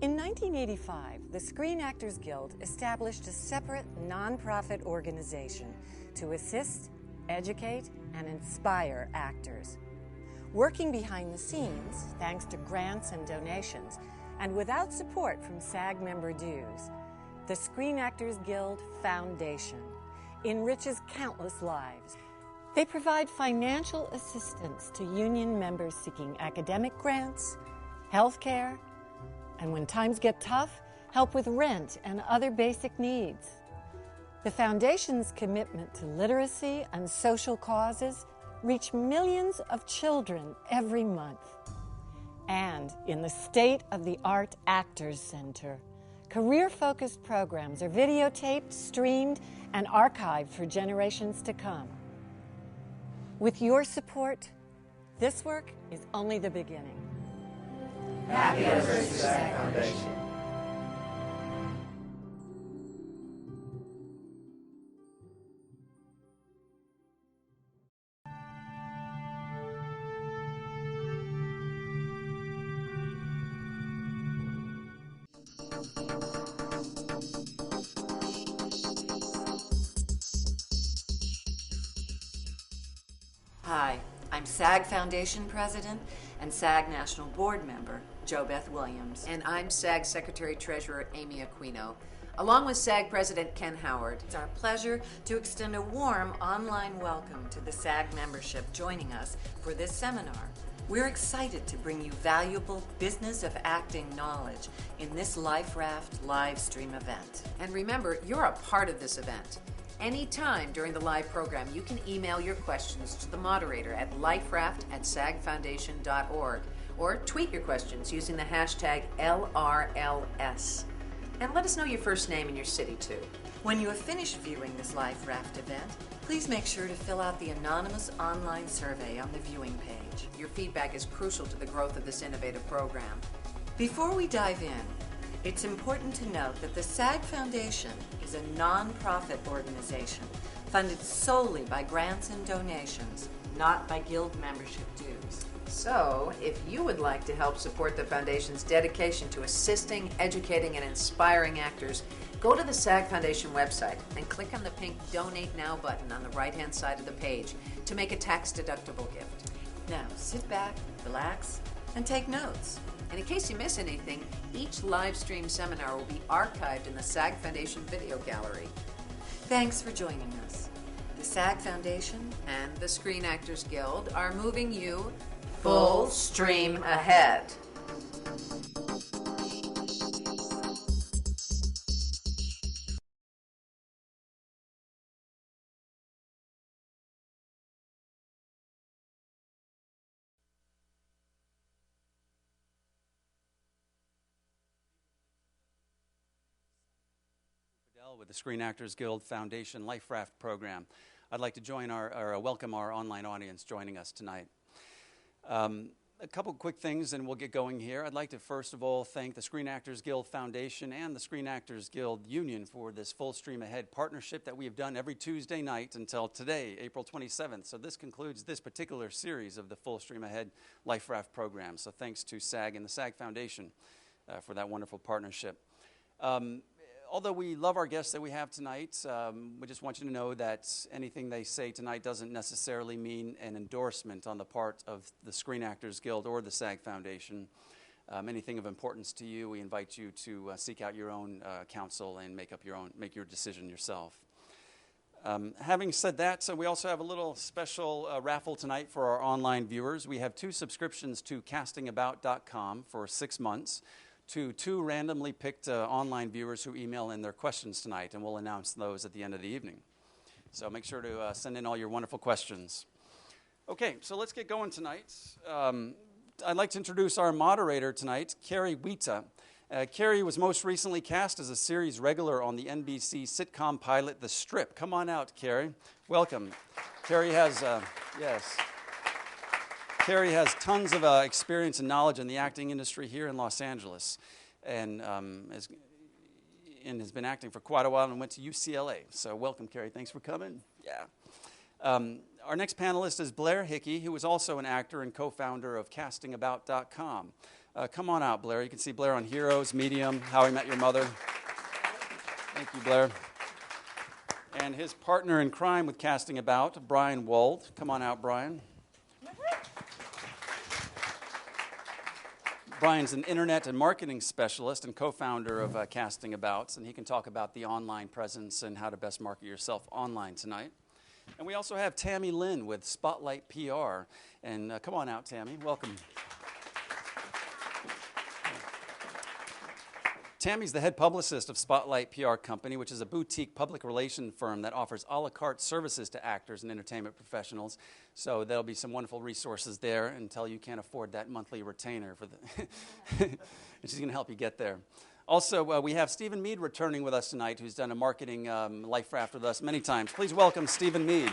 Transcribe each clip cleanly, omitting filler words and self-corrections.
In 1985, the Screen Actors Guild established a separate nonprofit organization to assist, educate, and inspire actors. Working behind the scenes, thanks to grants and donations, and without support from SAG member dues, the Screen Actors Guild Foundation enriches countless lives. They provide financial assistance to union members seeking academic grants, health care, and when times get tough, help with rent and other basic needs. The Foundation's commitment to literacy and social causes reach millions of children every month. And in the state-of-the-art Actors Center, career-focused programs are videotaped, streamed, and archived for generations to come. With your support, this work is only the beginning. Happy anniversary, SAG Foundation. Hi, I'm SAG Foundation President and SAG National Board Member, JoBeth Williams. And I'm SAG Secretary-Treasurer Amy Aquino, along with SAG President Ken Howard. It's our pleasure to extend a warm online welcome to the SAG membership joining us for this seminar. We're excited to bring you valuable business of acting knowledge in this Life Raft live stream event. And remember, you're a part of this event. Anytime during the live program, you can email your questions to the moderator at liferaft@sagfoundation.org or tweet your questions using the hashtag LRLS. And let us know your first name and your city, too. When you have finished viewing this Life Raft event, please make sure to fill out the anonymous online survey on the viewing page. Your feedback is crucial to the growth of this innovative program. Before we dive in, it's important to note that the SAG Foundation is a non-profit organization funded solely by grants and donations, not by guild membership dues. So, if you would like to help support the Foundation's dedication to assisting, educating, and inspiring actors, go to the SAG Foundation website and click on the pink Donate Now button on the right-hand side of the page to make a tax-deductible gift. Now, sit back, relax, and take notes. And in case you miss anything, each live stream seminar will be archived in the SAG Foundation video gallery. Thanks for joining us. The SAG Foundation and the Screen Actors Guild are moving you full stream ahead. With the Screen Actors Guild Foundation Life Raft program. I'd like to join welcome our online audience joining us tonight. A couple quick things and we'll get going here. I'd like to first of all thank the Screen Actors Guild Foundation and the Screen Actors Guild Union for this Full Stream Ahead partnership that we have done every Tuesday night until today, April 27th. So this concludes this particular series of the Full Stream Ahead Life Raft program. So thanks to SAG and the SAG Foundation for that wonderful partnership. Although we love our guests that we have tonight, we just want you to know that anything they say tonight doesn't necessarily mean an endorsement on the part of the Screen Actors Guild or the SAG Foundation. Anything of importance to you, we invite you to seek out your own counsel and make your decision yourself. Having said that, so we also have a little special raffle tonight for our online viewers. We have 2 subscriptions to CastingAbout.com for 6 months. To 2 randomly picked online viewers who email in their questions tonight, and we'll announce those at the end of the evening. So make sure to send in all your wonderful questions. Okay, so let's get going tonight. I'd like to introduce our moderator tonight, Carrie Wiita. Carrie was most recently cast as a series regular on the NBC sitcom pilot The Strip. Come on out, Carrie. Welcome. Carrie has, Carrie has tons of experience and knowledge in the acting industry here in Los Angeles and has been acting for quite a while and went to UCLA. So welcome, Carrie. Thanks for coming. Yeah. Our next panelist is Blair Hickey, who is also an actor and co-founder of CastingAbout.com. Come on out, Blair. You can see Blair on Heroes, Medium, How I Met Your Mother. Thank you, Blair. And his partner in crime with CastingAbout, Brian Wold. Come on out, Brian. Brian's an internet and marketing specialist and co-founder of CastingAbout, and he can talk about the online presence and how to best market yourself online tonight. And we also have Tammy Lynn with Spotlight PR. And come on out, Tammy. Welcome. Tammy's the head publicist of Spotlight PR Company, which is a boutique public relations firm that offers a la carte services to actors and entertainment professionals. So there'll be some wonderful resources there until you can't afford that monthly retainer for the and she's going to help you get there. Also, we have Stephen Meade returning with us tonight, who's done a marketing life raft with us many times. Please welcome Stephen Meade.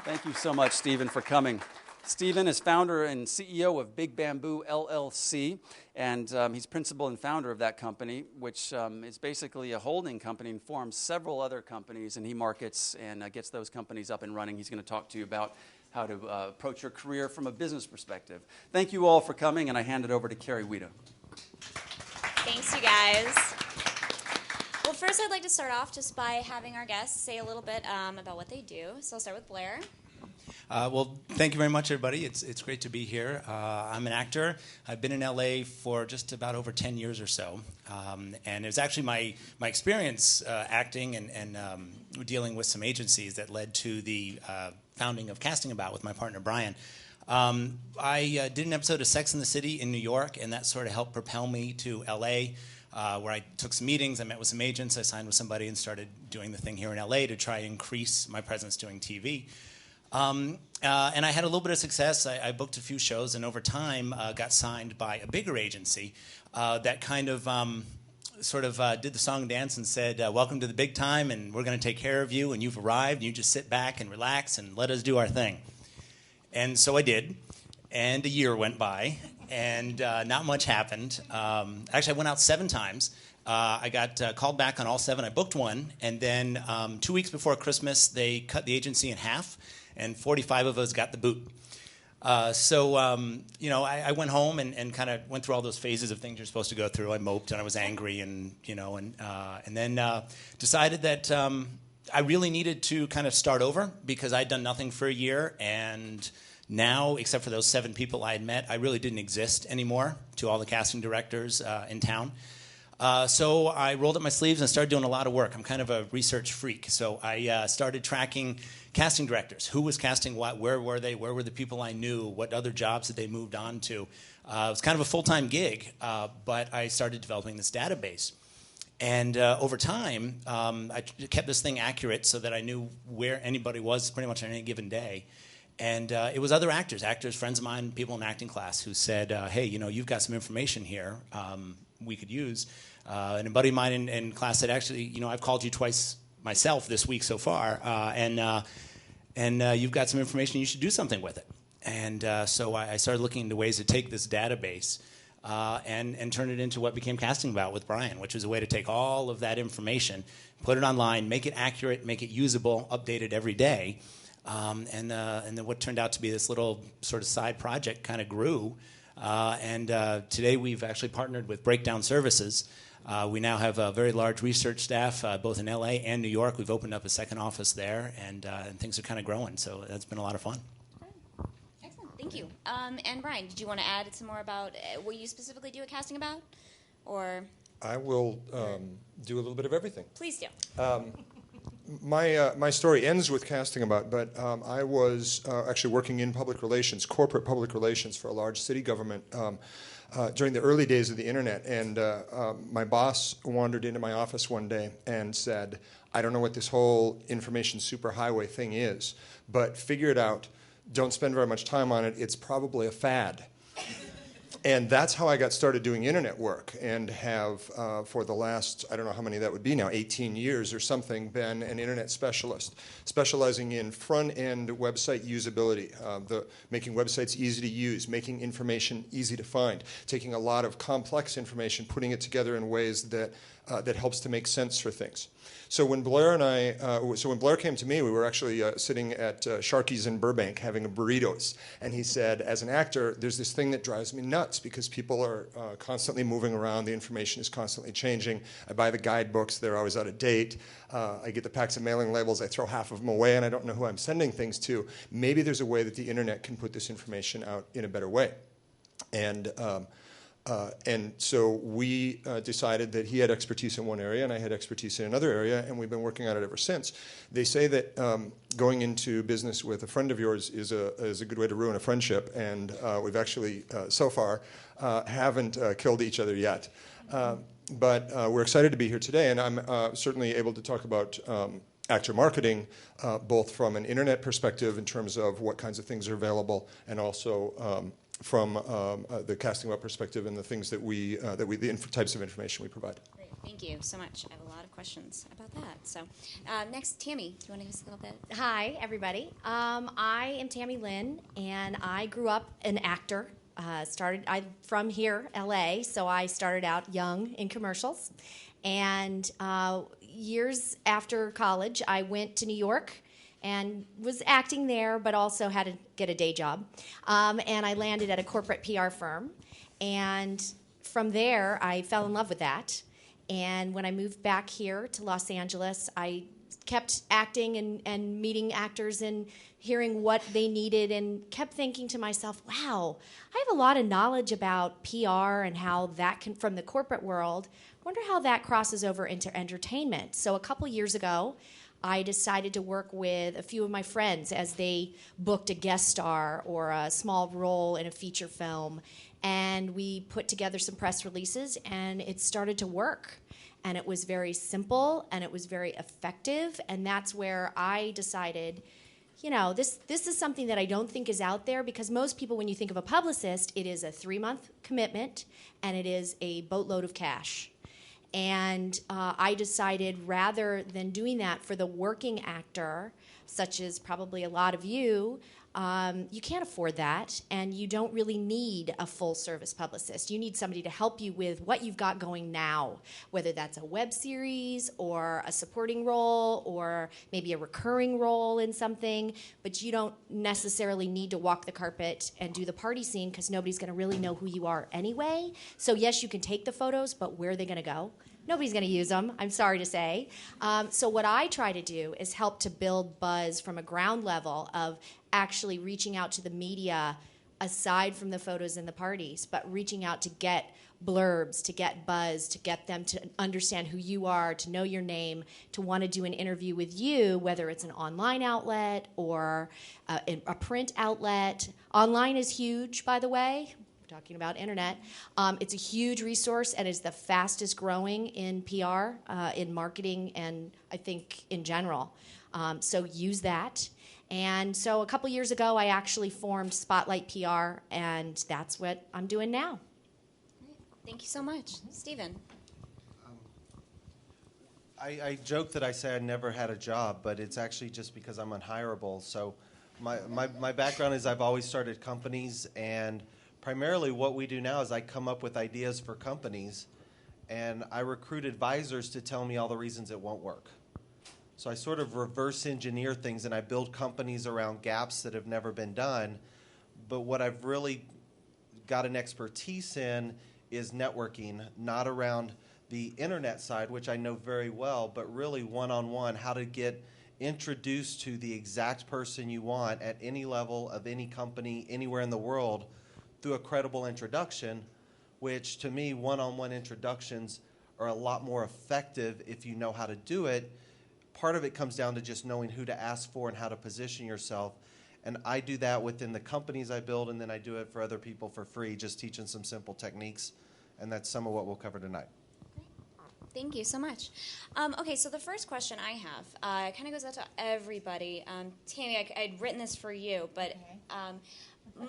Thank you so much, Stephen, for coming. Stephen is founder and CEO of BigBamboo LLC, and he's principal and founder of that company, which is basically a holding company and forms several other companies, and he markets and gets those companies up and running. He's going to talk to you about how to approach your career from a business perspective. Thank you all for coming, and I hand it over to Carrie Wiita. Thanks, you guys. Well, first I'd like to start off just by having our guests say a little bit about what they do. So I'll start with Blair. Well, thank you very much, everybody. It's great to be here. I'm an actor. I've been in LA for just about over 10 years or so. And it was actually my experience acting and dealing with some agencies that led to the founding of CastingAbout with my partner, Brian. I did an episode of Sex and the City in New York, and that sort of helped propel me to LA, where I took some meetings, I met with some agents, I signed with somebody and started doing the thing here in LA to try and increase my presence doing TV. And I had a little bit of success. I booked a few shows, and over time got signed by a bigger agency that kind of did the song and dance and said, welcome to the big time, and we're going to take care of you, and you've arrived, and you just sit back and relax and let us do our thing. And so I did, and a year went by, and not much happened. Actually, I went out 7 times. I got called back on all 7. I booked one, and then 2 weeks before Christmas, they cut the agency in half, and 45 of us got the boot. I went home and kind of went through all those phases of things you're supposed to go through. I moped, and I was angry, and then decided that I really needed to kind of start over because I'd done nothing for a year, and now, except for those 7 people I had met, I really didn't exist anymore to all the casting directors in town. So I rolled up my sleeves and started doing a lot of work. I'm kind of a research freak. So I started tracking casting directors. Who was casting what? Where were they? Where were the people I knew? What other jobs had they moved on to? It was kind of a full-time gig, but I started developing this database. And over time, I kept this thing accurate so that I knew where anybody was pretty much on any given day. And it was other actors, friends of mine, people in acting class who said, hey, you've got some information here we could use. And a buddy of mine in class said, actually, I've called you twice myself this week so far, and you've got some information, you should do something with it. And so I started looking into ways to take this database and turn it into what became CastingAbout with Brian, which was a way to take all of that information, put it online, make it accurate, make it usable, update it every day. And then what turned out to be this little sort of side project kind of grew. And today we've actually partnered with Breakdown Services. We now have a very large research staff, both in LA and New York. We've opened up a second office there, and things are kind of growing. So that's been a lot of fun. Excellent, thank you. And Brian, did you want to add some more about what you specifically do at CastingAbout? Or I will do a little bit of everything. Please do. My story ends with CastingAbout, but I was actually working in public relations, corporate public relations for a large city government during the early days of the internet. And my boss wandered into my office one day and said, I don't know what this whole information superhighway thing is, but figure it out. Don't spend very much time on it. It's probably a fad. And that's how I got started doing internet work, and have for the last, I don't know how many that would be now, 18 years or something, been an internet specialist, specializing in front-end website usability, making websites easy to use, making information easy to find, taking a lot of complex information, putting it together in ways that helps to make sense for things. So when Blair came to me, we were actually sitting at Sharky's in Burbank having a burritos, and he said, as an actor, there's this thing that drives me nuts. nuts because people are constantly moving around. The information is constantly changing. I buy the guidebooks. They're always out of date. I get the packs of mailing labels. I throw half of them away, and I don't know who I'm sending things to. Maybe there's a way that the internet can put this information out in a better way. And so we decided that he had expertise in one area and I had expertise in another area, and we've been working on it ever since. They say that going into business with a friend of yours is a good way to ruin a friendship, and we've actually, so far, haven't killed each other yet. But we're excited to be here today, and I'm certainly able to talk about actor marketing, both from an internet perspective in terms of what kinds of things are available, and also from the CastingAbout perspective and the things that the types of information we provide. Great, thank you so much. I have a lot of questions about that. So, next, Tammy, do you want to give us a little bit? Hi, everybody. I am Tammy Lynn, and I grew up an actor. I'm from here, LA, so I started out young in commercials. And years after college, I went to New York and was acting there, but also had to get a day job. And I landed at a corporate PR firm. And from there, I fell in love with that. And when I moved back here to Los Angeles, I kept acting and meeting actors and hearing what they needed, and kept thinking to myself, wow, I have a lot of knowledge about PR and how that can, from the corporate world, I wonder how that crosses over into entertainment. So a couple years ago, I decided to work with a few of my friends as they booked a guest star or a small role in a feature film. And we put together some press releases, and it started to work. And it was very simple, and it was very effective. And that's where I decided, you know, this is something that I don't think is out there, because most people, when you think of a publicist, it is a 3-month commitment, and it is a boatload of cash. And I decided, rather than doing that for the working actor, such as probably a lot of you, you can't afford that, and you don't really need a full-service publicist. You need somebody to help you with what you've got going now, whether that's a web series or a supporting role or maybe a recurring role in something, but you don't necessarily need to walk the carpet and do the party scene, because nobody's going to really know who you are anyway. So yes, you can take the photos, but where are they going to go? Nobody's going to use them, I'm sorry to say. So what I try to do is help to build buzz from a ground level of actually reaching out to the media, aside from the photos and the parties, but reaching out to get blurbs, to get buzz, to get them to understand who you are, to know your name, to want to do an interview with you, whether it's an online outlet or a print outlet. Online is huge, by the way. Talking about internet. It's a huge resource, and is the fastest growing in PR, in marketing, and I think in general. So use that. And so a couple years ago, I actually formed Spotlight PR, and that's what I'm doing now. Thank you so much. Stephen. I joke that I say I never had a job, but it's actually just because I'm unhireable. So my background is I've always started companies, and primarily what we do now is I come up with ideas for companies, and I recruit advisors to tell me all the reasons it won't work. So I sort of reverse engineer things, and I build companies around gaps that have never been done. But what I've really got an expertise in is networking, not around the internet side, which I know very well, but really one-on-one, how to get introduced to the exact person you want at any level of any company, anywhere in the world, through a credible introduction, which to me, one-on-one introductions are a lot more effective if you know how to do it. Part of it comes down to just knowing who to ask for and how to position yourself. And I do that within the companies I build, and then I do it for other people for free, just teaching some simple techniques. And that's some of what we'll cover tonight. Thank you so much. Okay, so the first question I have kind of goes out to everybody. Tammy, I'd written this for you, but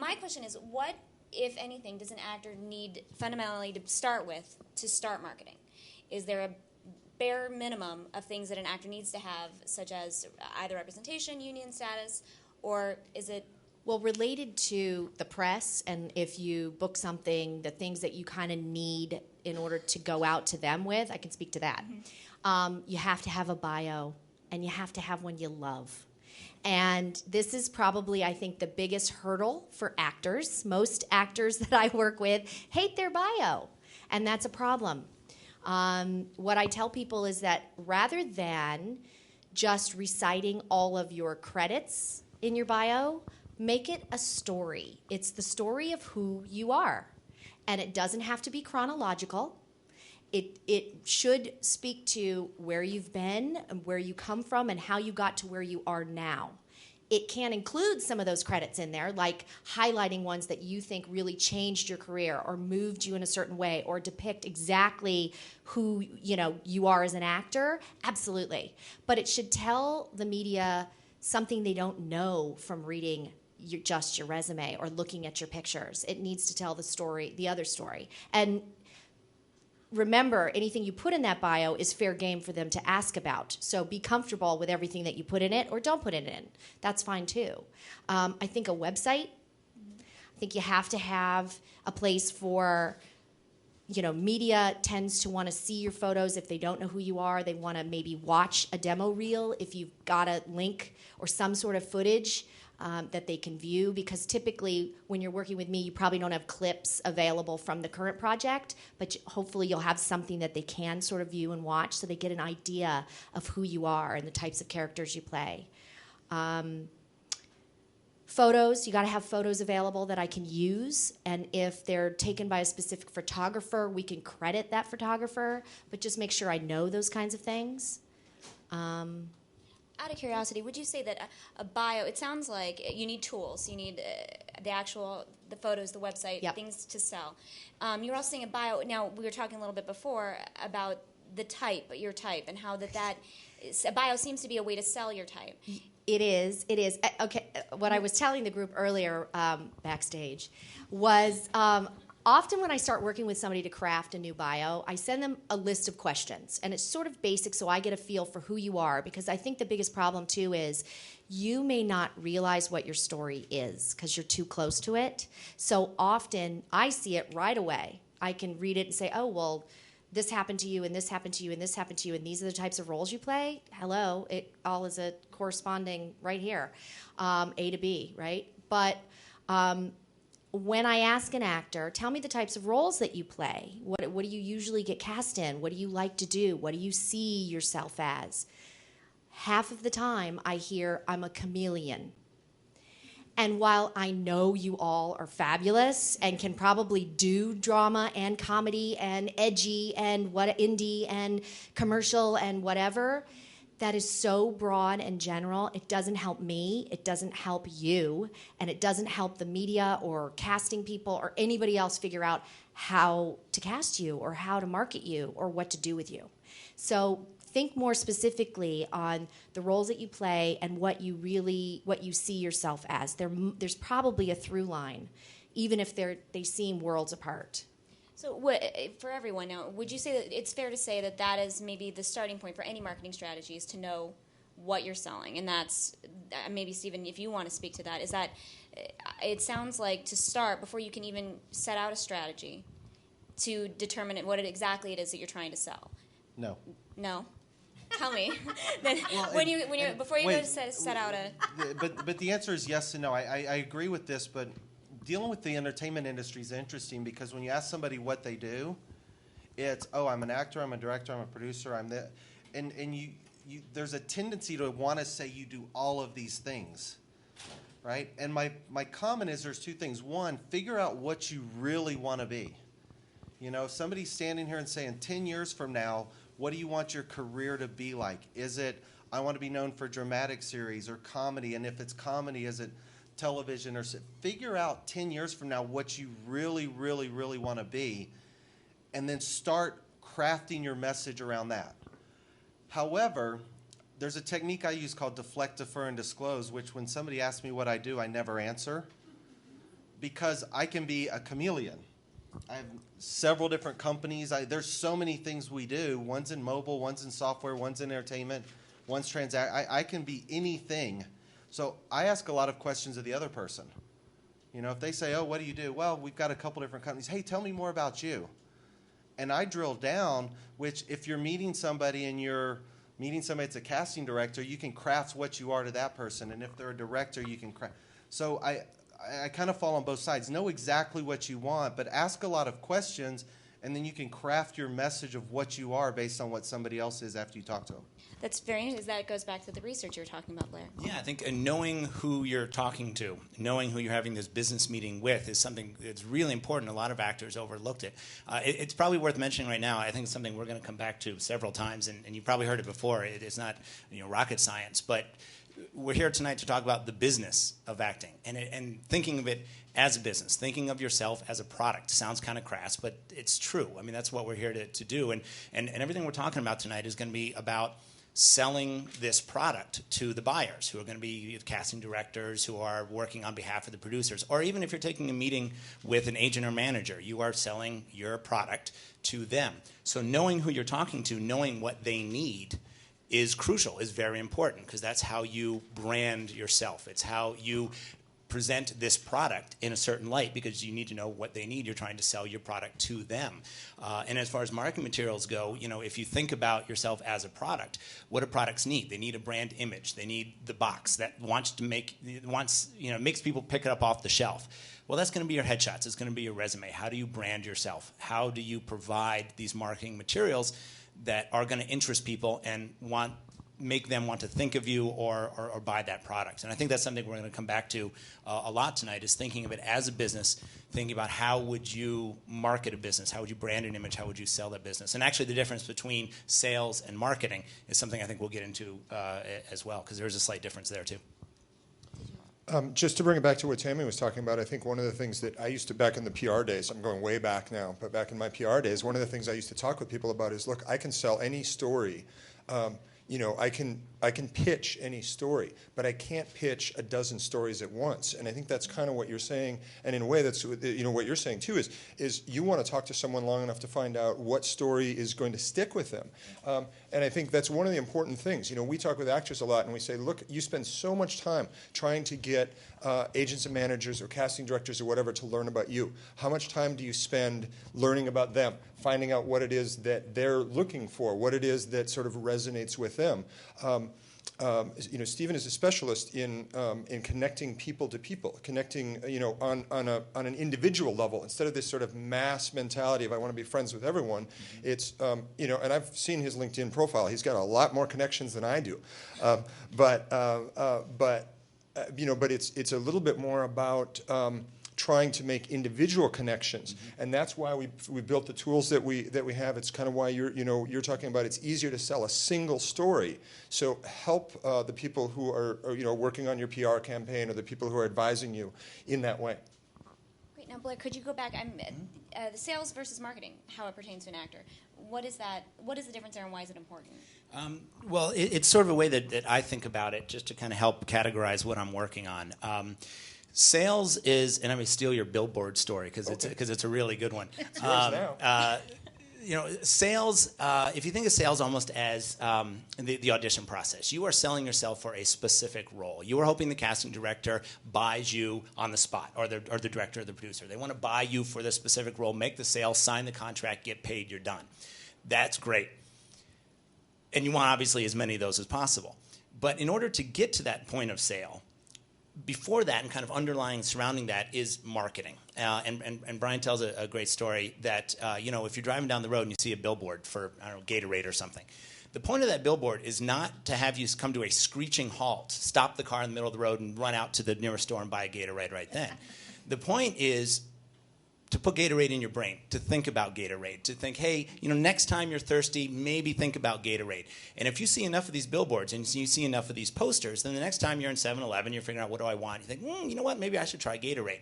my question is, what, if anything, does an actor need fundamentally to start with to start marketing? Is there a bare minimum of things that an actor needs to have, such as either representation, union status, or is it? Well, related to the press, and if you book something, the things that you kind of need in order to go out to them with, I can speak to that. You have to have a bio, and you have to have one you love. And this is probably, I think, the biggest hurdle for actors. Most actors that I work with hate their bio, and that's a problem. What I tell people is that rather than just reciting all of your credits in your bio, make it a story. It's the story of who you are. And it doesn't have to be chronological. It should speak to where you've been, and where you come from, and how you got to where you are now. It can include some of those credits in there, like highlighting ones that you think really changed your career or moved you in a certain way or depict exactly who you are as an actor. Absolutely. But it should tell the media something they don't know from reading just your resume or looking at your pictures. It needs to tell the story, the other story. And remember, anything you put in that bio is fair game for them to ask about. So be comfortable with everything that you put in it or don't put it in. That's fine too. I think a website, I think you have to have a place for, media tends to want to see your photos if they don't know who you are. They want to maybe watch a demo reel if you've got a link or some sort of footage that they can view, because typically when you're working with me, you probably don't have clips available from the current project, but hopefully you'll have something that they can sort of view and watch so they get an idea of who you are and the types of characters you play. Photos, you got to have photos available that I can use, and if they're taken by a specific photographer, we can credit that photographer, but just make sure I know those kinds of things. Out of curiosity, would you say that a bio, it sounds like you need tools. You need the photos, the website, Yep. things to sell. You were also saying a bio. Now, we were talking a little bit before about the type, your type, and how a bio seems to be a way to sell your type. It is. Okay, what I was telling the group earlier backstage was often when I start working with somebody to craft a new bio, I send them a list of questions. And it's sort of basic so I get a feel for who you are, because I think the biggest problem, too, is you may not realize what your story is because you're too close to it. So often I see it right away. I can read it and say, oh, well, this happened to you, and this happened to you, and this happened to you, and these are the types of roles you play. Hello, it all is a corresponding right here, A to B, right? But when I ask an actor, tell me the types of roles that you play. What do you usually get cast in? What do you like to do? What do you see yourself as? Half of the time I hear I'm a chameleon. And while I know you all are fabulous and can probably do drama and comedy and edgy and indie and commercial and whatever, that is so broad and general. It doesn't help me, it doesn't help you, and it doesn't help the media or casting people or anybody else figure out how to cast you or how to market you or what to do with you. So think more specifically on the roles that you play and what you see yourself as. There's probably a through line, even if they seem worlds apart. So for everyone now, would you say that it's fair to say that that is maybe the starting point for any marketing strategy, is to know what you're selling? And that's, maybe Stephen, if you want to speak to that, is that it sounds like to start, before you can even set out a strategy, to determine what exactly it is that you're trying to sell. No. Tell me. Before you go to set out a. But the answer is yes and no. I agree with this, but dealing with the entertainment industry is interesting, because when you ask somebody what they do, it's, oh, I'm an actor, I'm a director, I'm a producer, and you there's a tendency to want to say you do all of these things, right? And my comment is there's two things. One, figure out what you really want to be. If somebody's standing here and saying 10 years from now, what do you want your career to be like? Is it, I want to be known for dramatic series or comedy? And if it's comedy, is it television? Or figure out 10 years from now what you really, really, really want to be, and then start crafting your message around that. However, there's a technique I use called deflect, defer, and disclose, which when somebody asks me what I do, I never answer, because I can be a chameleon. I have several different companies. There's so many things we do. One's in mobile, one's in software, one's in entertainment, one's I can be anything. So I ask a lot of questions of the other person. If they say, oh, what do you do? Well, we've got a couple different companies. Hey, tell me more about you. And I drill down, which if you're meeting somebody and you're meeting somebody that's a casting director, you can craft what you are to that person. And if they're a director, you can craft. So I kind of fall on both sides. Know exactly what you want, but ask a lot of questions, and then you can craft your message of what you are based on what somebody else is after you talk to them. That's very interesting. That goes back to the research you were talking about, Blair. Yeah, I think knowing who you're talking to, knowing who you're having this business meeting with is something that's really important. A lot of actors overlooked it. It's probably worth mentioning right now. I think it's something we're going to come back to several times, and you probably heard it before. It's not rocket science, but we're here tonight to talk about the business of acting and thinking of it as a business, thinking of yourself as a product. Sounds kind of crass, but it's true. I mean, that's what we're here to do. And everything we're talking about tonight is going to be about selling this product to the buyers, who are going to be casting directors, who are working on behalf of the producers. Or even if you're taking a meeting with an agent or manager, you are selling your product to them. So knowing who you're talking to, knowing what they need is crucial, is very important, because that's how you brand yourself. It's how you present this product in a certain light, because you need to know what they need. You're trying to sell your product to them. And as far as marketing materials go, if you think about yourself as a product, what do products need? They need a brand image. They need the box that makes people pick it up off the shelf. Well, that's going to be your headshots. It's going to be your resume. How do you brand yourself? How do you provide these marketing materials that are going to interest people and make them want to think of you or buy that product? And I think that's something we're going to come back to a lot tonight, is thinking of it as a business, thinking about how would you market a business, how would you brand an image, how would you sell that business. And actually the difference between sales and marketing is something I think we'll get into as well, because there's a slight difference there too. Just to bring it back to what Tammy was talking about, I think one of the things that I used to, back in the PR days, I'm going way back now, but back in my PR days, one of the things I used to talk with people about is, look, I can sell any story. I can pitch any story, but I can't pitch a dozen stories at once. And I think that's kind of what you're saying. And in a way, that's what you're saying too, is you want to talk to someone long enough to find out what story is going to stick with them. And I think that's one of the important things. We talk with actors a lot, and we say, look, you spend so much time trying to get agents and managers or casting directors or whatever to learn about you. How much time do you spend learning about them, finding out what it is that they're looking for, what it is that sort of resonates with them? Stephen is a specialist in connecting people to people, connecting on an individual level instead of this sort of mass mentality of I want to be friends with everyone. It's and I've seen his LinkedIn profile. He's got a lot more connections than I do, but it's a little bit more about trying to make individual connections, and that's why we built the tools that we have. It's kind of why you're talking about it's easier to sell a single story. So help the people who are working on your PR campaign or the people who are advising you in that way. Great. Now, Blair, could you go back? The sales versus marketing, how it pertains to an actor. What is that? What is the difference there, and why is it important? Well, it's sort of a way that I think about it, just to kind of help categorize what I'm working on. Sales is, and I'm going to steal your billboard story because it's a really good one. It's yours now. Sales. If you think of sales almost as the audition process, you are selling yourself for a specific role. You are hoping the casting director buys you on the spot, or the director or the producer. They want to buy you for the specific role, make the sale, sign the contract, get paid, you're done. That's great, and you want obviously as many of those as possible. But in order to get to that point of sale, before that and kind of underlying surrounding that is marketing. And Brian tells a great story that, if you're driving down the road and you see a billboard for, Gatorade or something, the point of that billboard is not to have you come to a screeching halt, stop the car in the middle of the road and run out to the nearest store and buy a Gatorade right then. The point is to put Gatorade in your brain, to think about Gatorade, to think, hey, next time you're thirsty, maybe think about Gatorade. And if you see enough of these billboards and you see enough of these posters, then the next time you're in 7-Eleven, you're figuring out, what do I want? You think, you know what, maybe I should try Gatorade.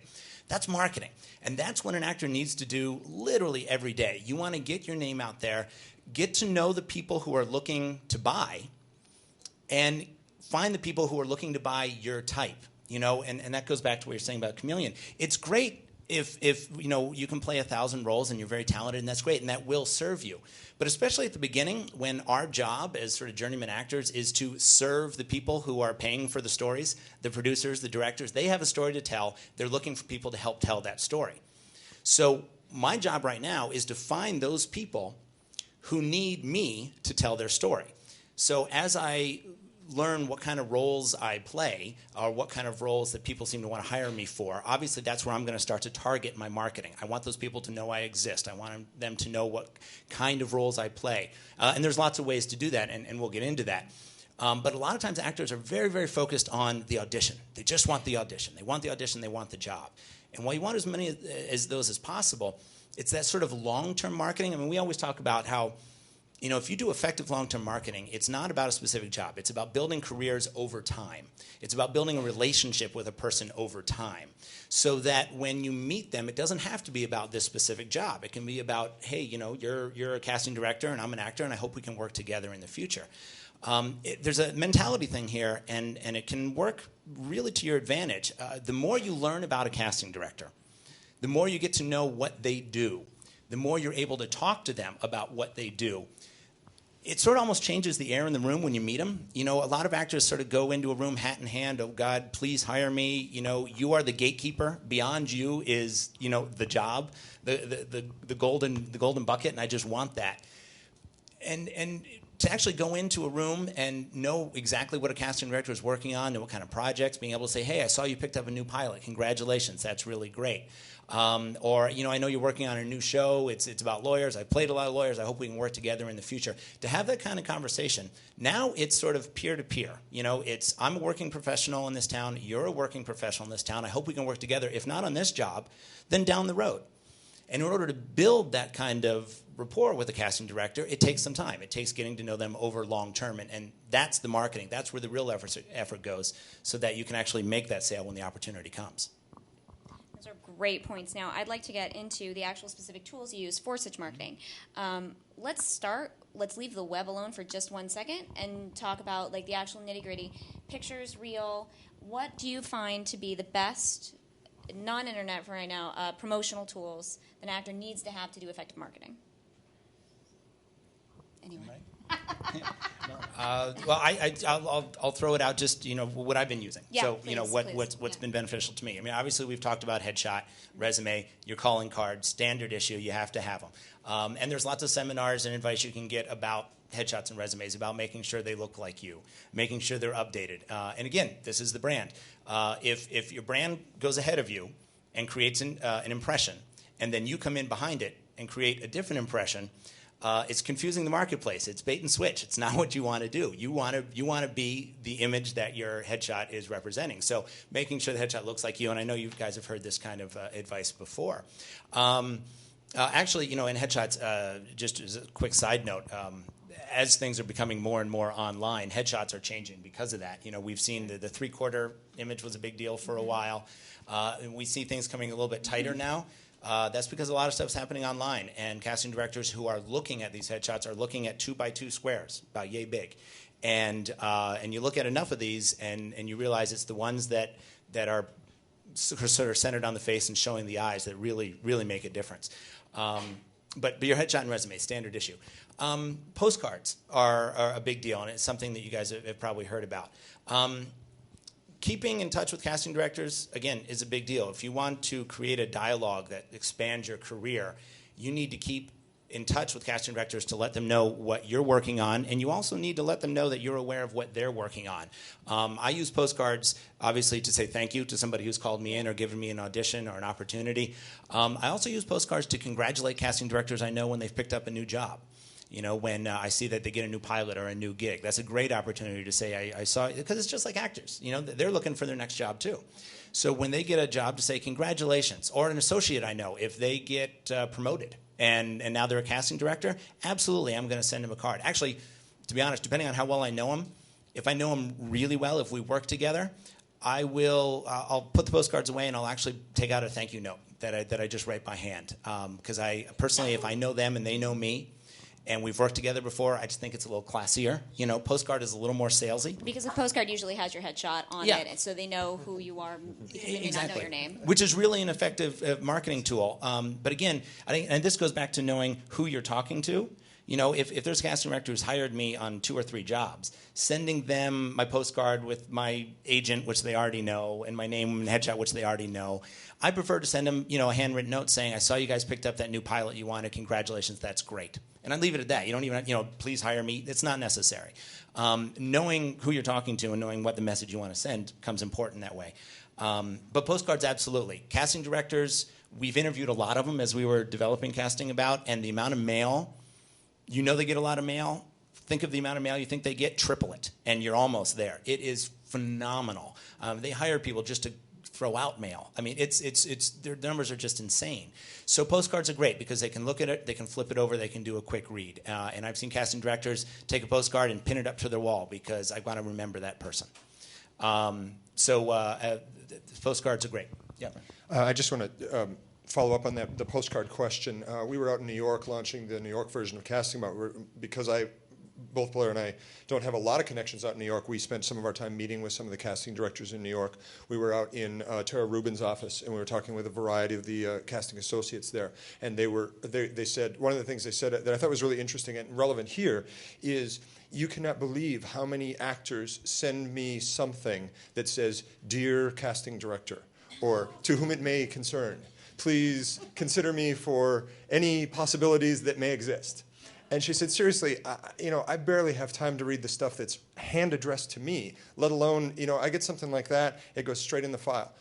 That's marketing. And that's what an actor needs to do literally every day. You want to get your name out there, get to know the people who are looking to buy, and find the people who are looking to buy your type. And that goes back to what you're saying about chameleon. It's great if you can play 1,000 roles and you're very talented, and that's great, and that will serve you. But especially at the beginning, when our job as sort of journeyman actors is to serve the people who are paying for the stories, the producers, the directors, they have a story to tell. They're looking for people to help tell that story. So my job right now is to find those people who need me to tell their story. So as I learn what kind of roles I play or what kind of roles that people seem to want to hire me for, obviously that's where I'm going to start to target my marketing. I want those people to know I exist. I want them to know what kind of roles I play. And there's lots of ways to do that, and we'll get into that. But a lot of times actors are very, very focused on the audition. They just want the audition. They want the audition. They want the job. And while you want as many as those as possible, it's that sort of long-term marketing. I mean, we always talk about how, you know, if you do effective long-term marketing, it's not about a specific job. It's about building careers over time. It's about building a relationship with a person over time so that when you meet them, it doesn't have to be about this specific job. It can be about, hey, you know, you're a casting director and I'm an actor and I hope we can work together in the future. There's a mentality thing here, and it can work really to your advantage. The more you learn about a casting director, the more you get to know what they do, the more you're able to talk to them about what they do. It sort of almost changes the air in the room when you meet them. You know, a lot of actors sort of go into a room hat in hand. Oh, God, please hire me. You know, you are the gatekeeper. Beyond you is, you know, the job, the golden bucket, and I just want that. And to actually go into a room and know exactly what a casting director is working on, know what kind of projects, being able to say, hey, I saw you picked up a new pilot. Congratulations, that's really great. Or, you know, I know you're working on a new show. It's about lawyers. I played a lot of lawyers. I hope we can work together in the future. To have that kind of conversation, now it's sort of peer-to-peer. You know, it's I'm a working professional in this town. You're a working professional in this town. I hope we can work together. If not on this job, then down the road. And in order to build that kind of rapport with a casting director, it takes some time. It takes getting to know them over long term. And that's the marketing. That's where the real effort goes so that you can actually make that sale when the opportunity comes. Those are great points. Now, I'd like to get into the actual specific tools you use for such marketing. Let's leave the web alone for just 1 second and talk about like the actual nitty-gritty. Pictures, reel. What do you find to be the best, non-internet for right now, promotional tools an actor needs to have to do effective marketing? Anyway. Well, I'll throw it out. Just what I've been using. Yeah, so please, what's been beneficial to me. I mean, obviously we've talked about headshot, resume, your calling card, standard issue. You have to have them. And there's lots of seminars and advice you can get about headshots and resumes, about making sure they look like you, making sure they're updated. And again, this is the brand. If your brand goes ahead of you and creates an impression, and then you come in behind it and create a different impression, it's confusing the marketplace. It's bait and switch. It's not what you want to do. You want to be the image that your headshot is representing. So making sure the headshot looks like you, and I know you guys have heard this kind of advice before. Actually, in headshots, just as a quick side note, as things are becoming more and more online, headshots are changing because of that. We've seen the three-quarter image was a big deal for a while. And we see things coming a little bit tighter now. That's because a lot of stuff's happening online, and casting directors who are looking at these headshots are looking at 2x2 squares, about yay big. And you look at enough of these, and you realize it's the ones that are sort of centered on the face and showing the eyes that really, really make a difference. But your headshot and resume, standard issue. Postcards are a big deal, and it's something that you guys have probably heard about. Keeping in touch with casting directors, again, is a big deal. If you want to create a dialogue that expands your career, you need to keep in touch with casting directors to let them know what you're working on, and you also need to let them know that you're aware of what they're working on. I use postcards, obviously, to say thank you to somebody who's called me in or given me an audition or an opportunity. I also use postcards to congratulate casting directors I know when they've picked up a new job. When I see that they get a new pilot or a new gig. That's a great opportunity to say, I saw, because it's just like actors. They're looking for their next job too. So when they get a job, to say congratulations, or an associate I know, if they get promoted and now they're a casting director, absolutely, I'm going to send them a card. Actually, to be honest, depending on how well I know them, if I know them really well, if we work together, I'll put the postcards away and I'll actually take out a thank you note that I just write by hand. Because I personally, if I know them and they know me, and we've worked together before, I just think it's a little classier. Postcard is a little more salesy. Because a postcard usually has your headshot on it, and so they know who you are because they may not know your name. Which is really an effective marketing tool. But again, I think, and this goes back to knowing who you're talking to. If there's a casting director who's hired me on 2 or 3 jobs, sending them my postcard with my agent, which they already know, and my name and headshot, which they already know, I prefer to send them, a handwritten note saying, I saw you guys picked up that new pilot you wanted. Congratulations, that's great. And I leave it at that. You don't even, please hire me. It's not necessary. Knowing who you're talking to and knowing what the message you want to send becomes important that way. But postcards, absolutely. Casting directors, we've interviewed a lot of them as we were developing CastingAbout, and the amount of mail, they get a lot of mail. Think of the amount of mail you think they get, triple it, and you're almost there. It is phenomenal. They hire people just to throw out mail. I mean, it's their numbers are just insane. So postcards are great because they can look at it, they can flip it over, they can do a quick read. And I've seen casting directors take a postcard and pin it up to their wall because I want to remember that person. Postcards are great. Yeah. I just want to follow up on the postcard question. We were out in New York launching the New York version of CastingAbout because both Blair and I don't have a lot of connections out in New York. We spent some of our time meeting with some of the casting directors in New York. We were out in Tara Rubin's office, and we were talking with a variety of the casting associates there. And they said, one of the things they said that I thought was really interesting and relevant here is, you cannot believe how many actors send me something that says, "Dear casting director," or "To whom it may concern, please consider me for any possibilities that may exist." And she said, seriously, I barely have time to read the stuff that's hand addressed to me, let alone, I get something like that, it goes straight in the file.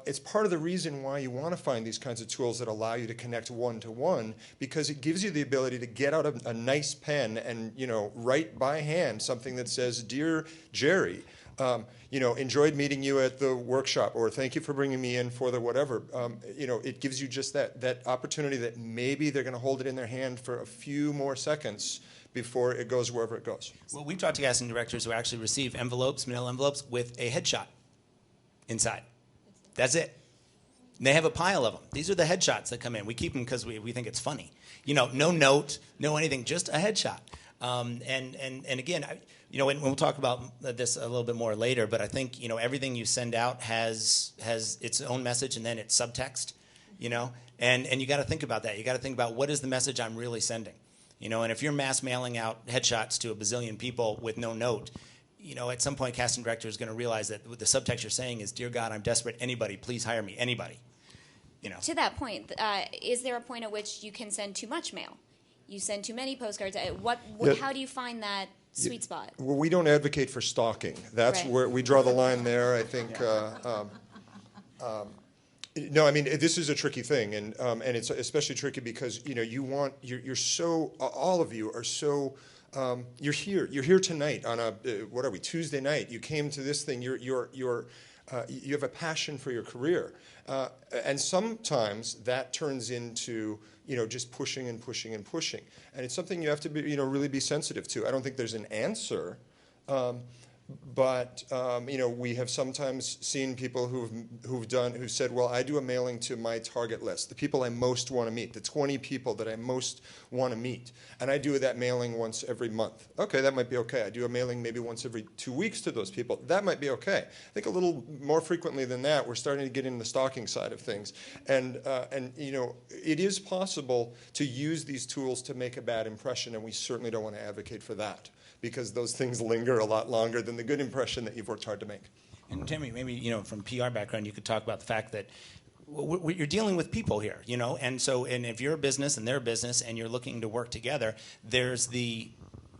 It's part of the reason why you want to find these kinds of tools that allow you to connect one-to-one, because it gives you the ability to get out a nice pen and, write by hand something that says, "Dear Jerry, enjoyed meeting you at the workshop," or "Thank you for bringing me in for the whatever." It gives you just that opportunity that maybe they're going to hold it in their hand for a few more seconds before it goes wherever it goes. Well, we've talked to casting directors who actually receive manila envelopes with a headshot inside. That's it. And they have a pile of them. These are the headshots that come in. We keep them because we think it's funny. No note, no anything, just a headshot. And again, and we'll talk about this a little bit more later, but I think, everything you send out has its own message and then it's subtext, and you got to think about that. You got to think about, what is the message I'm really sending, and if you're mass mailing out headshots to a bazillion people with no note, at some point casting director is going to realize that the subtext you're saying is, "Dear God, I'm desperate. Anybody, please hire me. Anybody." To that point, is there a point at which you can send too much mail? You send too many postcards. How do you find that sweet spot? Well, we don't advocate for stalking. That's right. Where we draw the line there. I think. No, I mean, this is a tricky thing, and it's especially tricky because you're so, all of you are so. You're here tonight on a Tuesday night. You came to this thing. You have a passion for your career, and sometimes that turns into just pushing and pushing and pushing, and it's something you have to be really be sensitive to. I don't think there's an answer. But we have sometimes seen people who've said, well, I do a mailing to my target list, the people I most want to meet, the 20 people that I most want to meet, and I do that mailing once every month. Okay, that might be okay. I do a mailing maybe once every 2 weeks to those people. That might be okay. I think a little more frequently than that, we're starting to get in the stalking side of things, and it is possible to use these tools to make a bad impression, and we certainly don't want to advocate for that, because those things linger a lot longer than the good impression that you've worked hard to make. And Tammy, maybe from PR background, you could talk about the fact that you're dealing with people here, and if you're a business and they're a business and you're looking to work together, there's the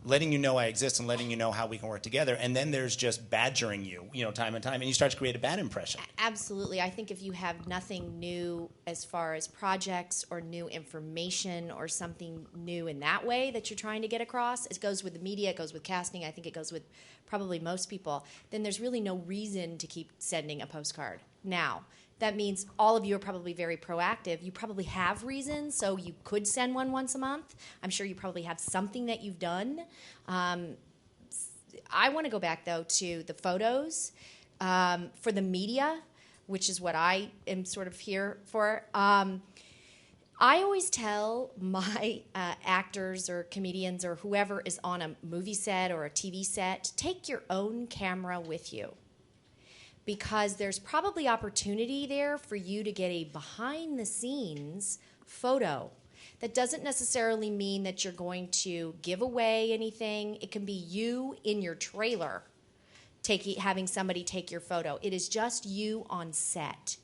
letting you know I exist and letting you know how we can work together, and then there's just badgering you, time and time, and you start to create a bad impression. Absolutely. I think if you have nothing new as far as projects or new information or something new in that way that you're trying to get across, it goes with the media, it goes with casting, I think it goes with probably most people, then there's really no reason to keep sending a postcard. Now, that means all of you are probably very proactive. You probably have reasons, so you could send one once a month. I'm sure you probably have something that you've done. I want to go back, though, to the photos. For the media, which is what I am sort of here for, I always tell my actors or comedians or whoever is on a movie set or a TV set, take your own camera with you, because there's probably opportunity there for you to get a behind-the-scenes photo That doesn't necessarily mean that you're going to give away anything. It can be you in your trailer having somebody take your photo. It is just you on set.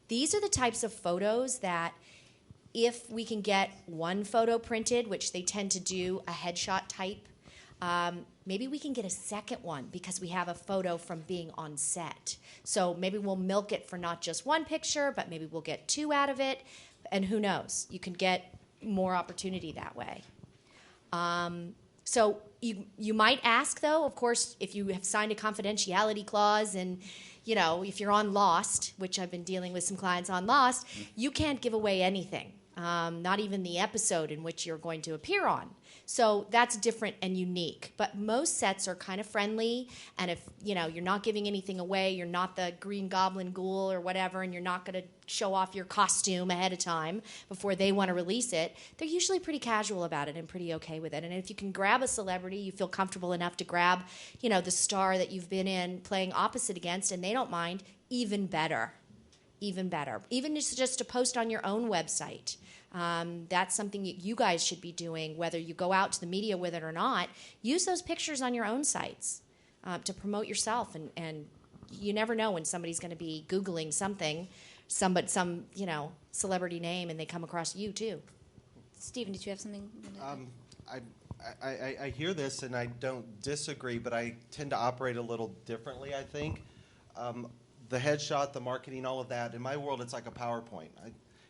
These are the types of photos that if we can get one photo printed, which they tend to do, a headshot type, maybe we can get a second one because we have a photo from being on set. So maybe we'll milk it for not just one picture, but maybe we'll get 2 out of it. And who knows? You can get more opportunity that way. So you might ask, though, of course, if you have signed a confidentiality clause and, you know, if you're on Lost, which I've been dealing with some clients on Lost, you can't give away anything, not even the episode in which you're going to appear on. So that's different and unique. But most sets are kind of friendly, and if, you know, you're not giving anything away, you're not the Green Goblin ghoul or whatever, and you're not going to show off your costume ahead of time before they want to release it, they're usually pretty casual about it and pretty okay with it. And if you can grab a celebrity, you feel comfortable enough to grab, you know, the star that you've been in playing opposite against, and they don't mind, even better. Even better. Even just to post on your own website. That's something you guys should be doing, whether you go out to the media with it or not. Use those pictures on your own sites to promote yourself, and you never know when somebody's going to be Googling something, some you know, celebrity name, and they come across you too. Stephen, did you have something? I hear this and I don't disagree, but I tend to operate a little differently, I think. The headshot, the marketing, all of that, in my world, it's like a PowerPoint.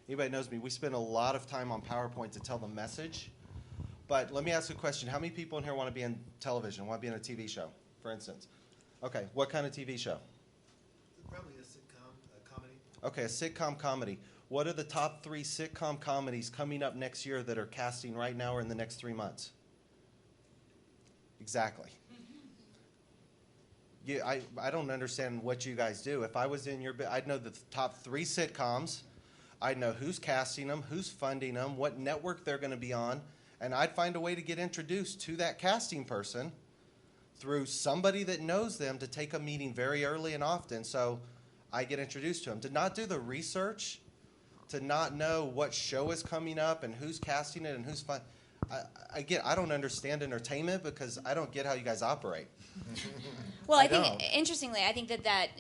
Anybody knows me, we spend a lot of time on PowerPoint to tell the message. But let me ask a question. How many people in here want to be in television, want to be in a TV show, for instance? Okay, what kind of TV show? Probably a sitcom, a comedy. Okay, a sitcom comedy. What are the top 3 sitcom comedies coming up next year that are casting right now or in the next 3 months? Exactly. I don't understand what you guys do. If I was in your, I'd know the top 3 sitcoms. I'd know who's casting them, who's funding them, what network they're going to be on, and I'd find a way to get introduced to that casting person through somebody that knows them to take a meeting very early and often so I get introduced to them. To not do the research, to not know what show is coming up and who's casting it and who's fun. I don't understand entertainment because I don't get how you guys operate. Well, I think, interestingly, I think that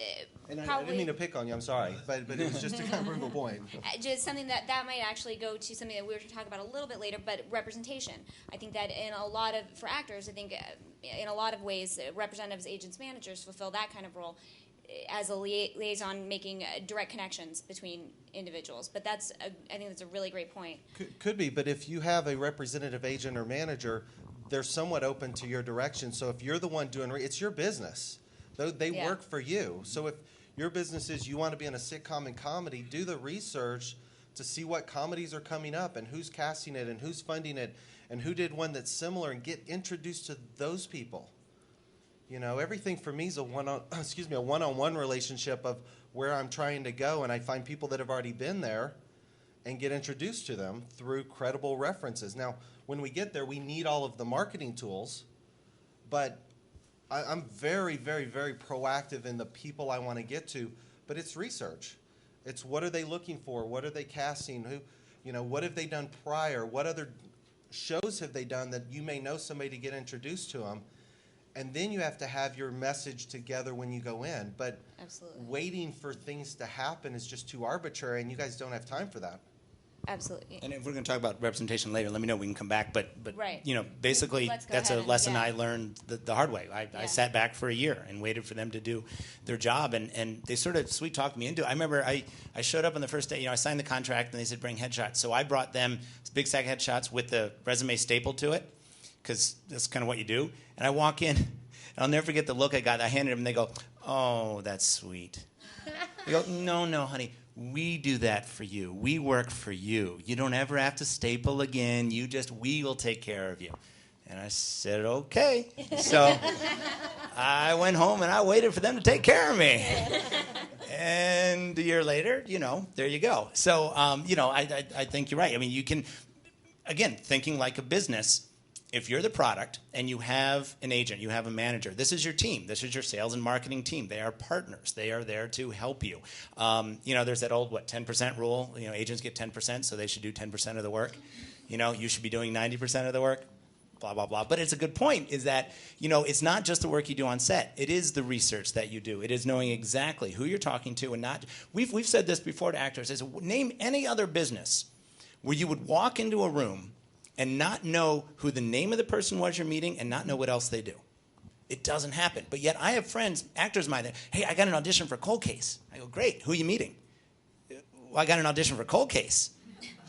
and probably... I didn't mean to pick on you, I'm sorry, but it was just to kind of prove a point. Just something that might actually go to something that we were going to talk about a little bit later, but representation. I think that for actors, I think in a lot of ways, representatives, agents, managers fulfill that kind of role as a liaison, making direct connections between individuals. But I think that's a really great point. Could be, but if you have a representative agent or manager, they're somewhat open to your direction. So if you're the one doing it's your business. They work for you. So if your business is you want to be in a sitcom and comedy, do the research to see what comedies are coming up and who's casting it and who's funding it and who did one that's similar, and get introduced to those people. You know, everything for me is a one-on-one relationship of where I'm trying to go, and I find people that have already been there and get introduced to them through credible references. Now, when we get there, we need all of the marketing tools, but I'm very, very, very proactive in the people I want to get to, but it's research. It's what are they looking for? What are they casting? What have they done prior? What other shows have they done that you may know somebody to get introduced to them? And then you have to have your message together when you go in. But absolutely, waiting for things to happen is just too arbitrary, and you guys don't have time for that. Absolutely. And if we're going to talk about representation later, let me know. We can come back. But right. You know, basically, that's a lesson I learned the hard way. I sat back for a year and waited for them to do their job, and they sort of sweet-talked me into it. I remember I showed up on the first day. You know, I signed the contract, and they said, bring headshots. So I brought them big SAG headshots with the resume stapled to it, because that's kind of what you do. And I walk in, and I'll never forget the look I got. I handed them, and they go, oh, that's sweet. They go, no, honey. We do that for you. We work for you. You don't ever have to staple again. We will take care of you. And I said, okay. So I went home and I waited for them to take care of me. And a year later, there you go. So, I think you're right. I mean, you can, again, thinking like a business. If you're the product and you have an agent, you have a manager, this is your team. This is your sales and marketing team. They are partners. They are there to help you. There's that old, 10% rule? Agents get 10%, so they should do 10% of the work. You should be doing 90% of the work, blah, blah, blah. But it's a good point, is that, it's not just the work you do on set. It is the research that you do. It is knowing exactly who you're talking to and not. We've said this before to actors. Is name any other business where you would walk into a room and not know who the name of the person was you're meeting and not know what else they do. It doesn't happen. But yet I have friends, actors of mine, that, hey, I got an audition for Cold Case. I go, great, who are you meeting? Well, I got an audition for Cold Case.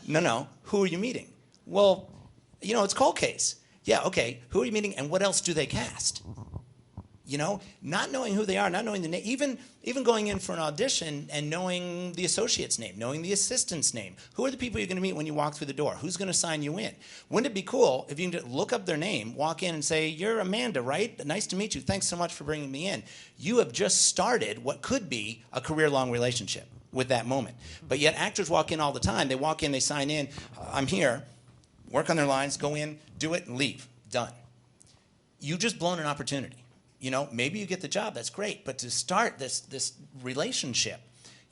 No, who are you meeting? Well, it's Cold Case. Yeah, okay, who are you meeting and what else do they cast? Not knowing who they are, not knowing the name, even going in for an audition and knowing the associate's name, knowing the assistant's name. Who are the people you're going to meet when you walk through the door? Who's going to sign you in? Wouldn't it be cool if you can just look up their name, walk in and say, you're Amanda, right? Nice to meet you. Thanks so much for bringing me in. You have just started what could be a career-long relationship with that moment. But yet actors walk in all the time. They walk in, they sign in, I'm here, work on their lines, go in, do it, and leave. Done. You just blown an opportunity. Maybe you get the job, that's great, but to start this relationship,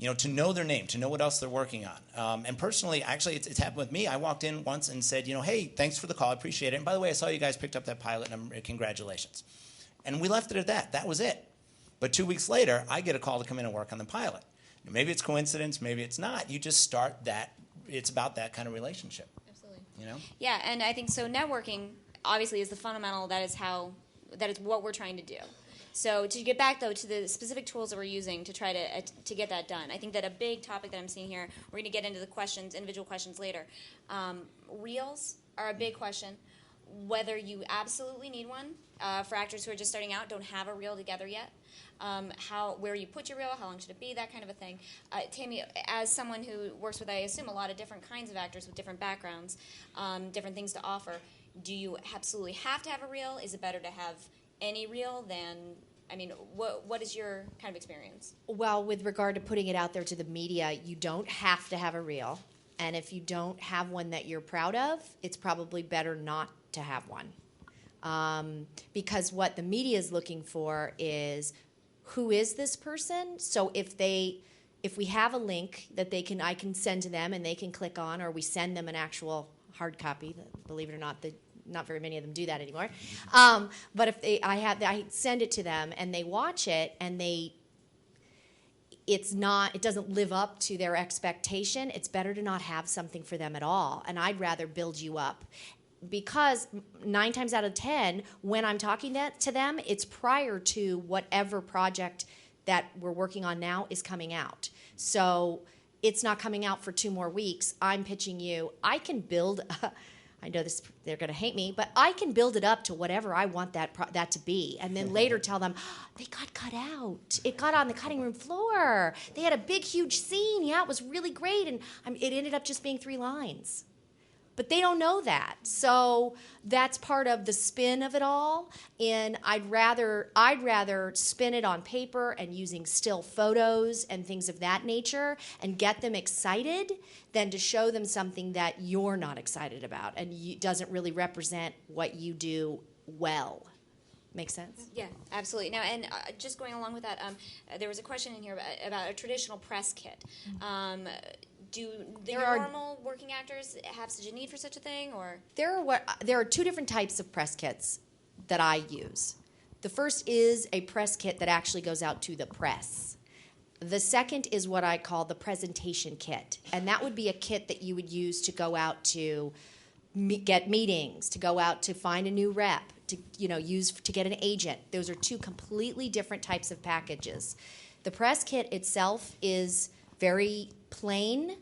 to know their name, to know what else they're working on. And personally, actually, it's happened with me. I walked in once and said, hey, thanks for the call, I appreciate it. And by the way, I saw you guys picked up that pilot, and congratulations. And we left it at that. That was it. But 2 weeks later, I get a call to come in and work on the pilot. Maybe it's coincidence, maybe it's not. You just start that. It's about that kind of relationship. Absolutely. Yeah, and I think so. Networking obviously is the fundamental. That is what we're trying to do. So to get back, though, to the specific tools that we're using to try to get that done, I think that a big topic that I'm seeing here, we're going to get into the questions, individual questions later. Reels are a big question. Whether you absolutely need one for actors who are just starting out, don't have a reel together yet. Where you put your reel, how long should it be, that kind of a thing. Tammy, as someone who works with, I assume, a lot of different kinds of actors with different backgrounds, different things to offer, do you absolutely have to have a reel? Is it better to have any reel than, what is your kind of experience? Well, with regard to putting it out there to the media, you don't have to have a reel. And if you don't have one that you're proud of, it's probably better not to have one. Because what the media is looking for is, who is this person? So if we have a link that I can send to them and they can click on, or we send them an actual hard copy, believe it or not, not very many of them do that anymore. But if I send it to them and they watch it and it doesn't live up to their expectation, it's better to not have something for them at all. And I'd rather build you up. Because 9 times out of 10, when I'm talking to them, it's prior to whatever project that we're working on now is coming out. So it's not coming out for 2 more weeks. I'm pitching you. I can build. I know they're going to hate me, but I can build it up to whatever I want that to be, and then later tell them, they got cut out. It got on the cutting room floor. They had a big, huge scene. Yeah, it was really great, and it ended up just being 3 lines. But they don't know that. So that's part of the spin of it all. And I'd rather spin it on paper and using still photos and things of that nature and get them excited than to show them something that you're not excited about and doesn't really represent what you do well. Make sense? Yeah, absolutely. Now, and just going along with that, there was a question in here about a traditional press kit. Do normal working actors have such a need for such a thing, or there are 2 different types of press kits that I use. The first is a press kit that actually goes out to the press. The second is what I call the presentation kit, and that would be a kit that you would use to go out to get meetings, to go out to find a new rep, to use to get an agent. Those are 2 completely different types of packages. The press kit itself is very plain.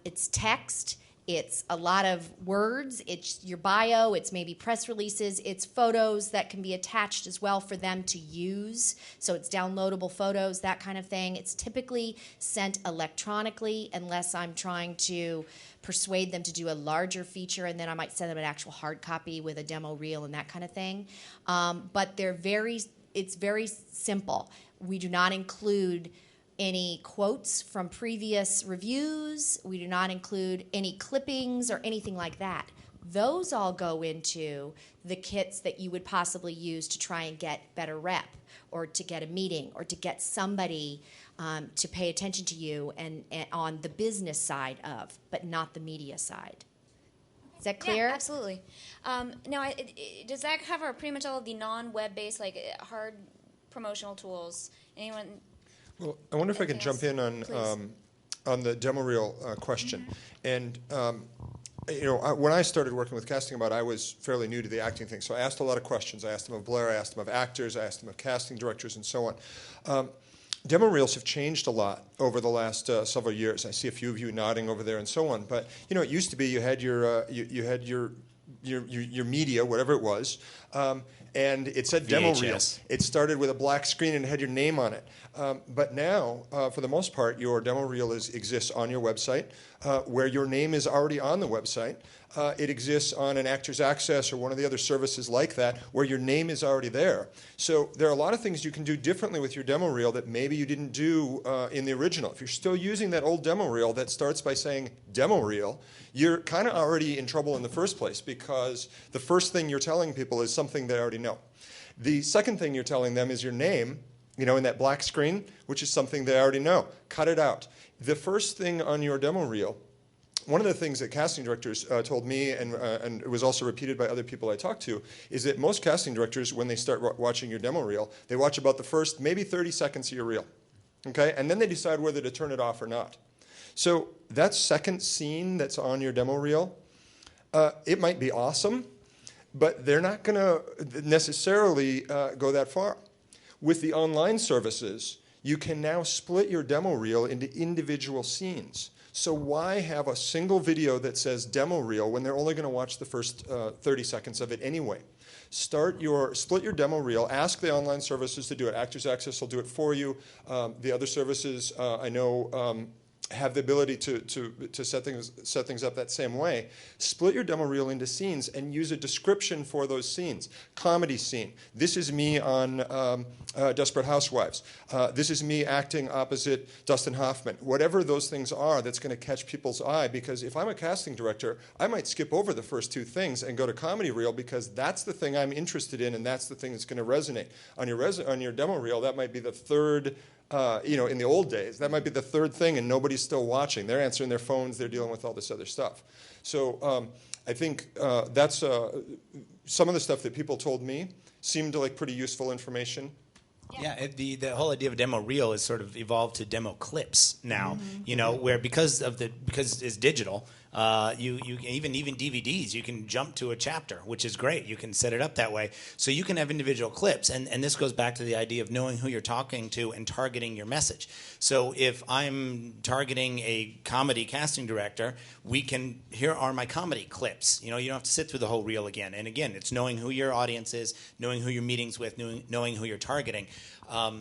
It's text. It's a lot of words. It's your bio. It's maybe press releases. It's photos that can be attached as well for them to use. So it's downloadable photos, that kind of thing. It's typically sent electronically unless I'm trying to persuade them to do a larger feature, and then I might send them an actual hard copy with a demo reel and that kind of thing. But it's very simple. We do not include any quotes from previous reviews. We do not include any clippings or anything like that. Those all go into the kits that you would possibly use to try and get better rep or to get a meeting or to get somebody to pay attention to you and on the business side of, but not the media side. Is that clear? Yeah, absolutely. Now, does that cover pretty much all of the non-web-based, like hard promotional tools? Anyone? Well, I wonder if I can jump in on the demo reel question. And when I started working with CastingAbout, I was fairly new to the acting thing, so I asked a lot of questions. I asked them of Blair, I asked them of actors, I asked them of casting directors, and so on. Demo reels have changed a lot over the last several years. I see a few of you nodding over there and so on. But it used to be you had your media, whatever it was, and it said demo reel. It started with a black screen and it had your name on it. But now, for the most part, your demo reel exists on your website, where your name is already on the website. It exists on an Actors Access or one of the other services like that, where your name is already there. So there are a lot of things you can do differently with your demo reel that maybe you didn't do in the original. If you're still using that old demo reel that starts by saying demo reel, you're kind of already in trouble in the first place, because the first thing you're telling people is something they already know. The second thing you're telling them is your name, in that black screen, which is something they already know. Cut it out. The first thing on your demo reel, one of the things that casting directors told me, and it was also repeated by other people I talked to, is that most casting directors, when they start watching your demo reel, they watch about the first maybe 30 seconds of your reel, okay? And then they decide whether to turn it off or not. So that second scene that's on your demo reel, it might be awesome, but they're not going to necessarily go that far. With the online services, you can now split your demo reel into individual scenes. So why have a single video that says demo reel when they're only going to watch the first 30 seconds of it anyway? Split your demo reel. Ask the online services to do it. Actors Access will do it for you. The other services I know have the ability to set things up that same way. Split your demo reel into scenes and use a description for those scenes. Comedy scene. This is me on Desperate Housewives. This is me acting opposite Dustin Hoffman. Whatever those things are, that's going to catch people's eye, because if I'm a casting director, I might skip over the first two things and go to comedy reel, because that's the thing I'm interested in and that's the thing that's going to resonate. On your demo reel, that might be the third. In the old days, that might be the third thing, and nobody's still watching. They're answering their phones. They're dealing with all this other stuff. So I think that's some of the stuff that people told me seemed like pretty useful information. Yeah, the whole idea of demo reel is sort of evolved to demo clips now. Where because it's digital, you even DVDs, you can jump to a chapter, which is great. You can set it up that way, so you can have individual clips, and this goes back to the idea of knowing who you're talking to and targeting your message. So if I'm targeting a comedy casting director, here are my comedy clips. You don't have to sit through the whole reel again. And again, it's knowing who your audience is, knowing who your meetings with, knowing who you're targeting.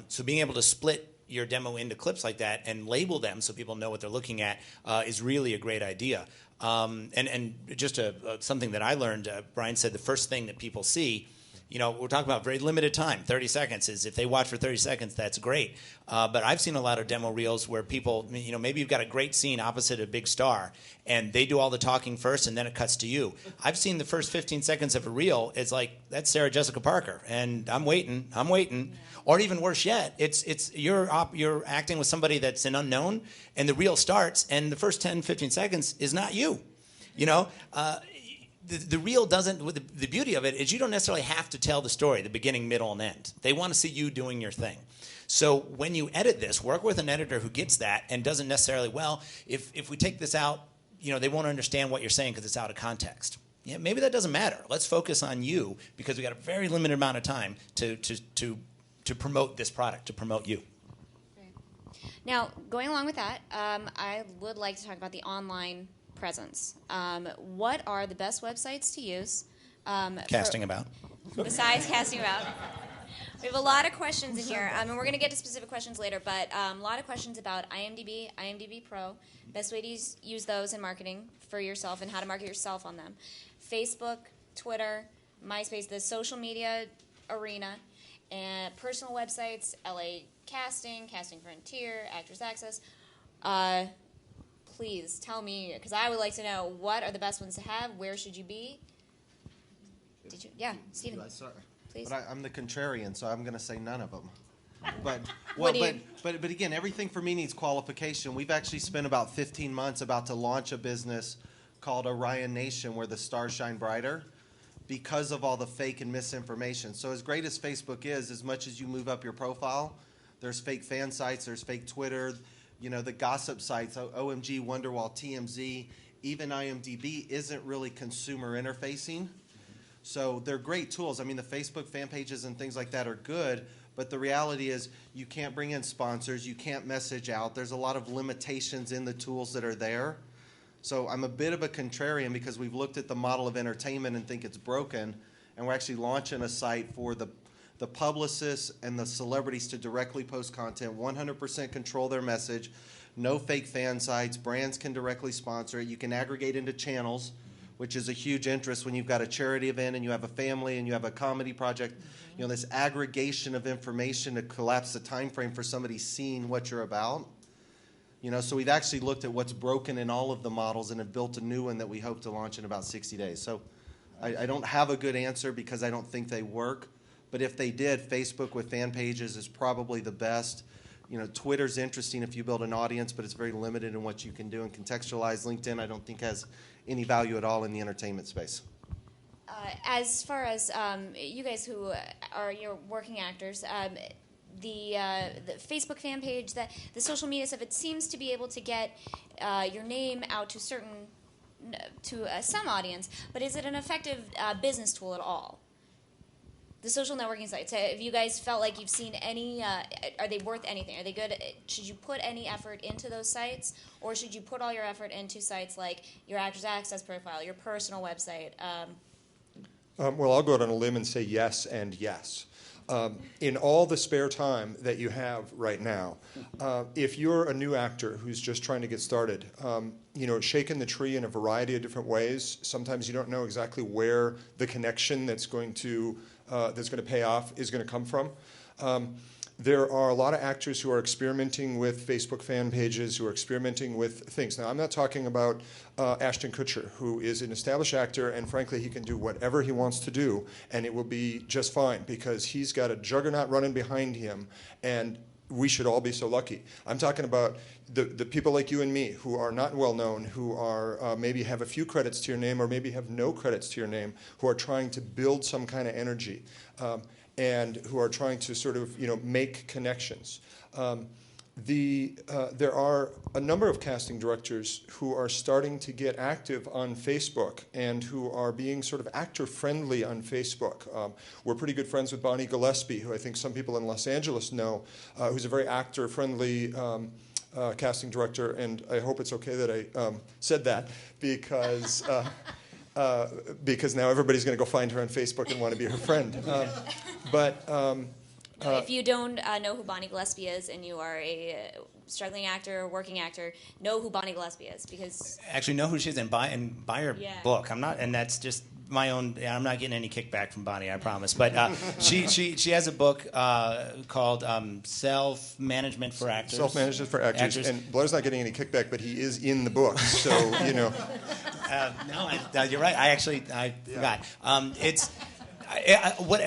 So being able to split your demo into clips like that and label them so people know what they're looking at is really a great idea. And just something that I learned, Brian said the first thing that people see, we're talking about very limited time, 30 seconds. Is if they watch for 30 seconds, that's great. But I've seen a lot of demo reels where people, maybe you've got a great scene opposite a big star, and they do all the talking first, and then it cuts to you. I've seen the first 15 seconds of a reel. It's like, that's Sarah Jessica Parker, and I'm waiting. Or even worse yet, it's you're acting with somebody that's an unknown, and the reel starts, and the first 10, 15 seconds is not you. The reel doesn't. The beauty of it is you don't necessarily have to tell the story, the beginning, middle, and end. They want to see you doing your thing. So when you edit this, work with an editor who gets that and doesn't necessarily, if we take this out, they won't understand what you're saying because it's out of context. Yeah, maybe that doesn't matter. Let's focus on you, because we got a very limited amount of time to promote this product, to promote you. Now, going along with that, I would like to talk about the online presence. What are the best websites to use? CastingAbout. Besides CastingAbout. We have a lot of questions in here, and we're going to get to specific questions later, but a lot of questions about IMDb, IMDb Pro, best way to use those in marketing for yourself and how to market yourself on them. Facebook, Twitter, MySpace, the social media arena, and personal websites, LA Casting, Casting Frontier, Actors Access. Please tell me, because I would like to know, what are the best ones to have? Where should you be? Stephen. Please. But I'm the contrarian, so I'm going to say none of them. But again, everything for me needs qualification. We've actually spent about 15 months about to launch a business called Orion Nation, where the stars shine brighter, because of all the fake and misinformation. So as great as Facebook is, as much as you move up your profile, there's fake fan sites, there's fake Twitter, the gossip sites, OMG, Wonderwall, TMZ, even IMDb isn't really consumer interfacing. So they're great tools. I mean, the Facebook fan pages and things like that are good, but the reality is you can't bring in sponsors, you can't message out. There's a lot of limitations in the tools that are there. So I'm a bit of a contrarian because we've looked at the model of entertainment and think it's broken, and we're actually launching a site for the publicists and the celebrities to directly post content, 100% control their message, no fake fan sites, brands can directly sponsor it, you can aggregate into channels, which is a huge interest when you've got a charity event and you have a family and you have a comedy project. This aggregation of information to collapse the time frame for somebody seeing what you're about. So we've actually looked at what's broken in all of the models and have built a new one that we hope to launch in about 60 days. So I don't have a good answer because I don't think they work. But if they did, Facebook with fan pages is probably the best. Twitter's interesting if you build an audience, but it's very limited in what you can do and contextualize. LinkedIn, I don't think has any value at all in the entertainment space. As far as you guys who are your working actors, the Facebook fan page, the social media stuff, it seems to be able to get your name out to some audience, but is it an effective business tool at all? The social networking sites, have you guys felt like you've seen any, are they worth anything? Are they good? Should you put any effort into those sites, or should you put all your effort into sites like your Actors Access profile, your personal website? Well, I'll go out on a limb and say yes and yes. In all the spare time that you have right now, if you're a new actor who's just trying to get started, shaking the tree in a variety of different ways, sometimes you don't know exactly where the connection that's going to pay off is going to come from. There are a lot of actors who are experimenting with Facebook fan pages, who are experimenting with things. Now, I'm not talking about Ashton Kutcher, who is an established actor, and frankly, he can do whatever he wants to do, and it will be just fine, because he's got a juggernaut running behind him, and we should all be so lucky. I'm talking about the people like you and me who are not well known, who are maybe have a few credits to your name or maybe have no credits to your name, who are trying to build some kind of energy and who are trying to sort of make connections. There are a number of casting directors who are starting to get active on Facebook and who are being sort of actor-friendly on Facebook. We're pretty good friends with Bonnie Gillespie, who I think some people in Los Angeles know, who's a very actor-friendly casting director, and I hope it's okay that I said that because now everybody's going to go find her on Facebook and want to be her friend. If you don't know who Bonnie Gillespie is and you are a struggling actor or working actor, know who Bonnie Gillespie is, because actually know who she is and buy her book. I'm not, and that's just my own. I'm not getting any kickback from Bonnie, I promise. But she has a book called Self-Management for Actors. Self-Management for Actors. And Blair's not getting any kickback, but he is in the book, so No, you're right. I forgot.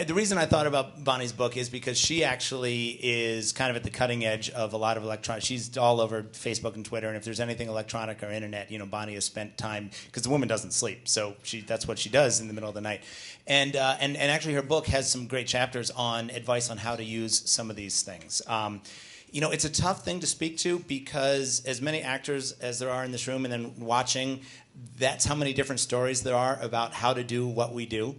The reason I thought about Bonnie's book is because she actually is kind of at the cutting edge of a lot of electronic. She's all over Facebook and Twitter, and if there's anything electronic or internet, Bonnie has spent time, because the woman doesn't sleep, so that's what she does in the middle of the night. And actually her book has some great chapters on advice on how to use some of these things. It's a tough thing to speak to because as many actors as there are in this room and then watching, that's how many different stories there are about how to do what we do.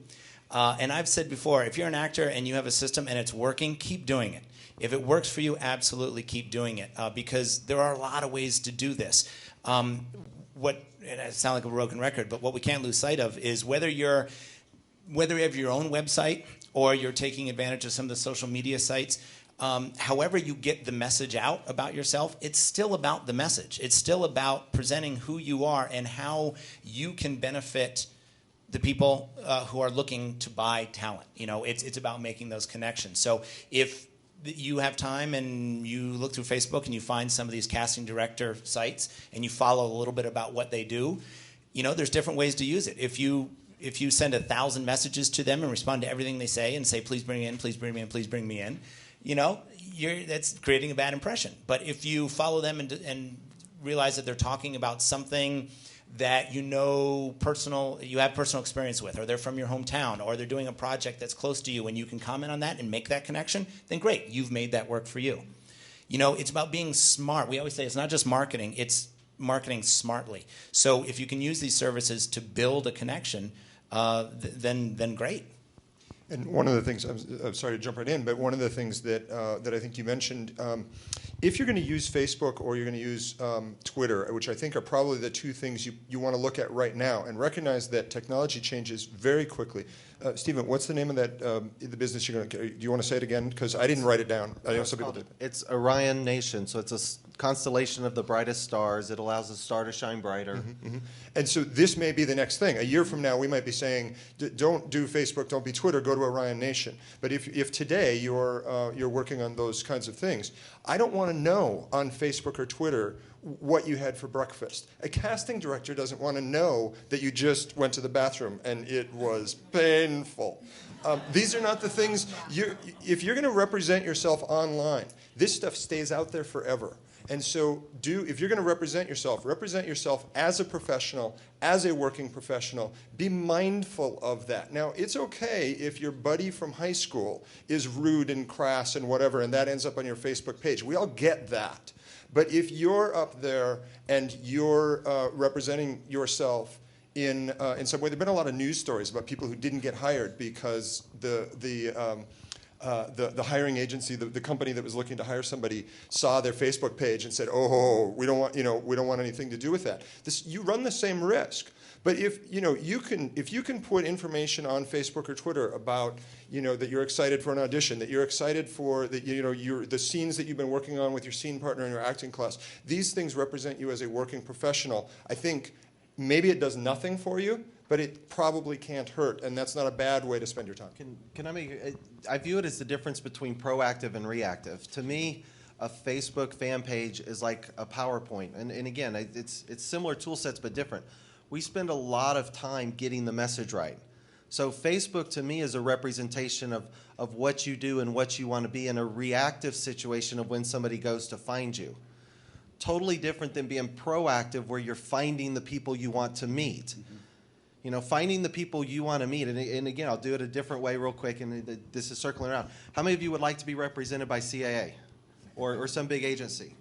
And I've said before, if you're an actor and you have a system and it's working, keep doing it. If it works for you, absolutely keep doing it, because there are a lot of ways to do this. And I sound like a broken record, but what we can't lose sight of is whether you have your own website or you're taking advantage of some of the social media sites, however you get the message out about yourself, it's still about the message. It's still about presenting who you are and how you can benefit the people who are looking to buy talent. It's about making those connections. So if you have time and you look through Facebook and you find some of these casting director sites and you follow a little bit about what they do, there's different ways to use it. If you send 1,000 messages to them and respond to everything they say and say, please bring me in, please bring me in, please bring me in, that's creating a bad impression. But if you follow them and realize that they're talking about something that you have personal experience with, or they're from your hometown, or they're doing a project that's close to you, and you can comment on that and make that connection, then great, you've made that work for you. It's about being smart. We always say it's not just marketing, it's marketing smartly. So if you can use these services to build a connection, then great. And one of the things, I'm sorry to jump right in, but one of the things that I think you mentioned, if you're going to use Facebook or you're going to use Twitter, which I think are probably the two things you want to look at right now, and recognize that technology changes very quickly. Stephen, what's the name of that the business you're going to? Do you want to say it again? Because I didn't write it down. I know some people did. It's Orion Nation, so it's a constellation of the brightest stars. It allows the star to shine brighter. Mm-hmm, mm-hmm. And so this may be the next thing. A year from now, we might be saying, don't do Facebook, don't be Twitter, go to Orion Nation. But if today you're working on those kinds of things, I don't want to know on Facebook or Twitter what you had for breakfast. A casting director doesn't want to know that you just went to the bathroom and it was painful. These are not the things, if you're going to represent yourself online, this stuff stays out there forever. And so if you're going to represent yourself as a professional, as a working professional. Be mindful of that. Now, it's okay if your buddy from high school is rude and crass and whatever, and that ends up on your Facebook page. We all get that. But if you're up there and you're representing yourself in some way, there have been a lot of news stories about people who didn't get hired because the hiring agency, the company that was looking to hire somebody, saw their Facebook page and said, "Oh, we don't want anything to do with that." You run the same risk. But if you can put information on Facebook or Twitter about that you're excited for an audition, that you're excited for the scenes that you've been working on with your scene partner in your acting class, these things represent you as a working professional. I think maybe it does nothing for you, but it probably can't hurt, and that's not a bad way to spend your time. Can I view it as the difference between proactive and reactive. To me, a Facebook fan page is like a PowerPoint, and again, it's similar tool sets but different. We spend a lot of time getting the message right. So Facebook to me is a representation of what you do and what you want to be in a reactive situation of when somebody goes to find you. Totally different than being proactive where you're finding the people you want to meet. Mm-hmm. Finding the people you want to meet. And again, I'll do it a different way real quick, and this is circling around. How many of you would like to be represented by CAA or some big agency?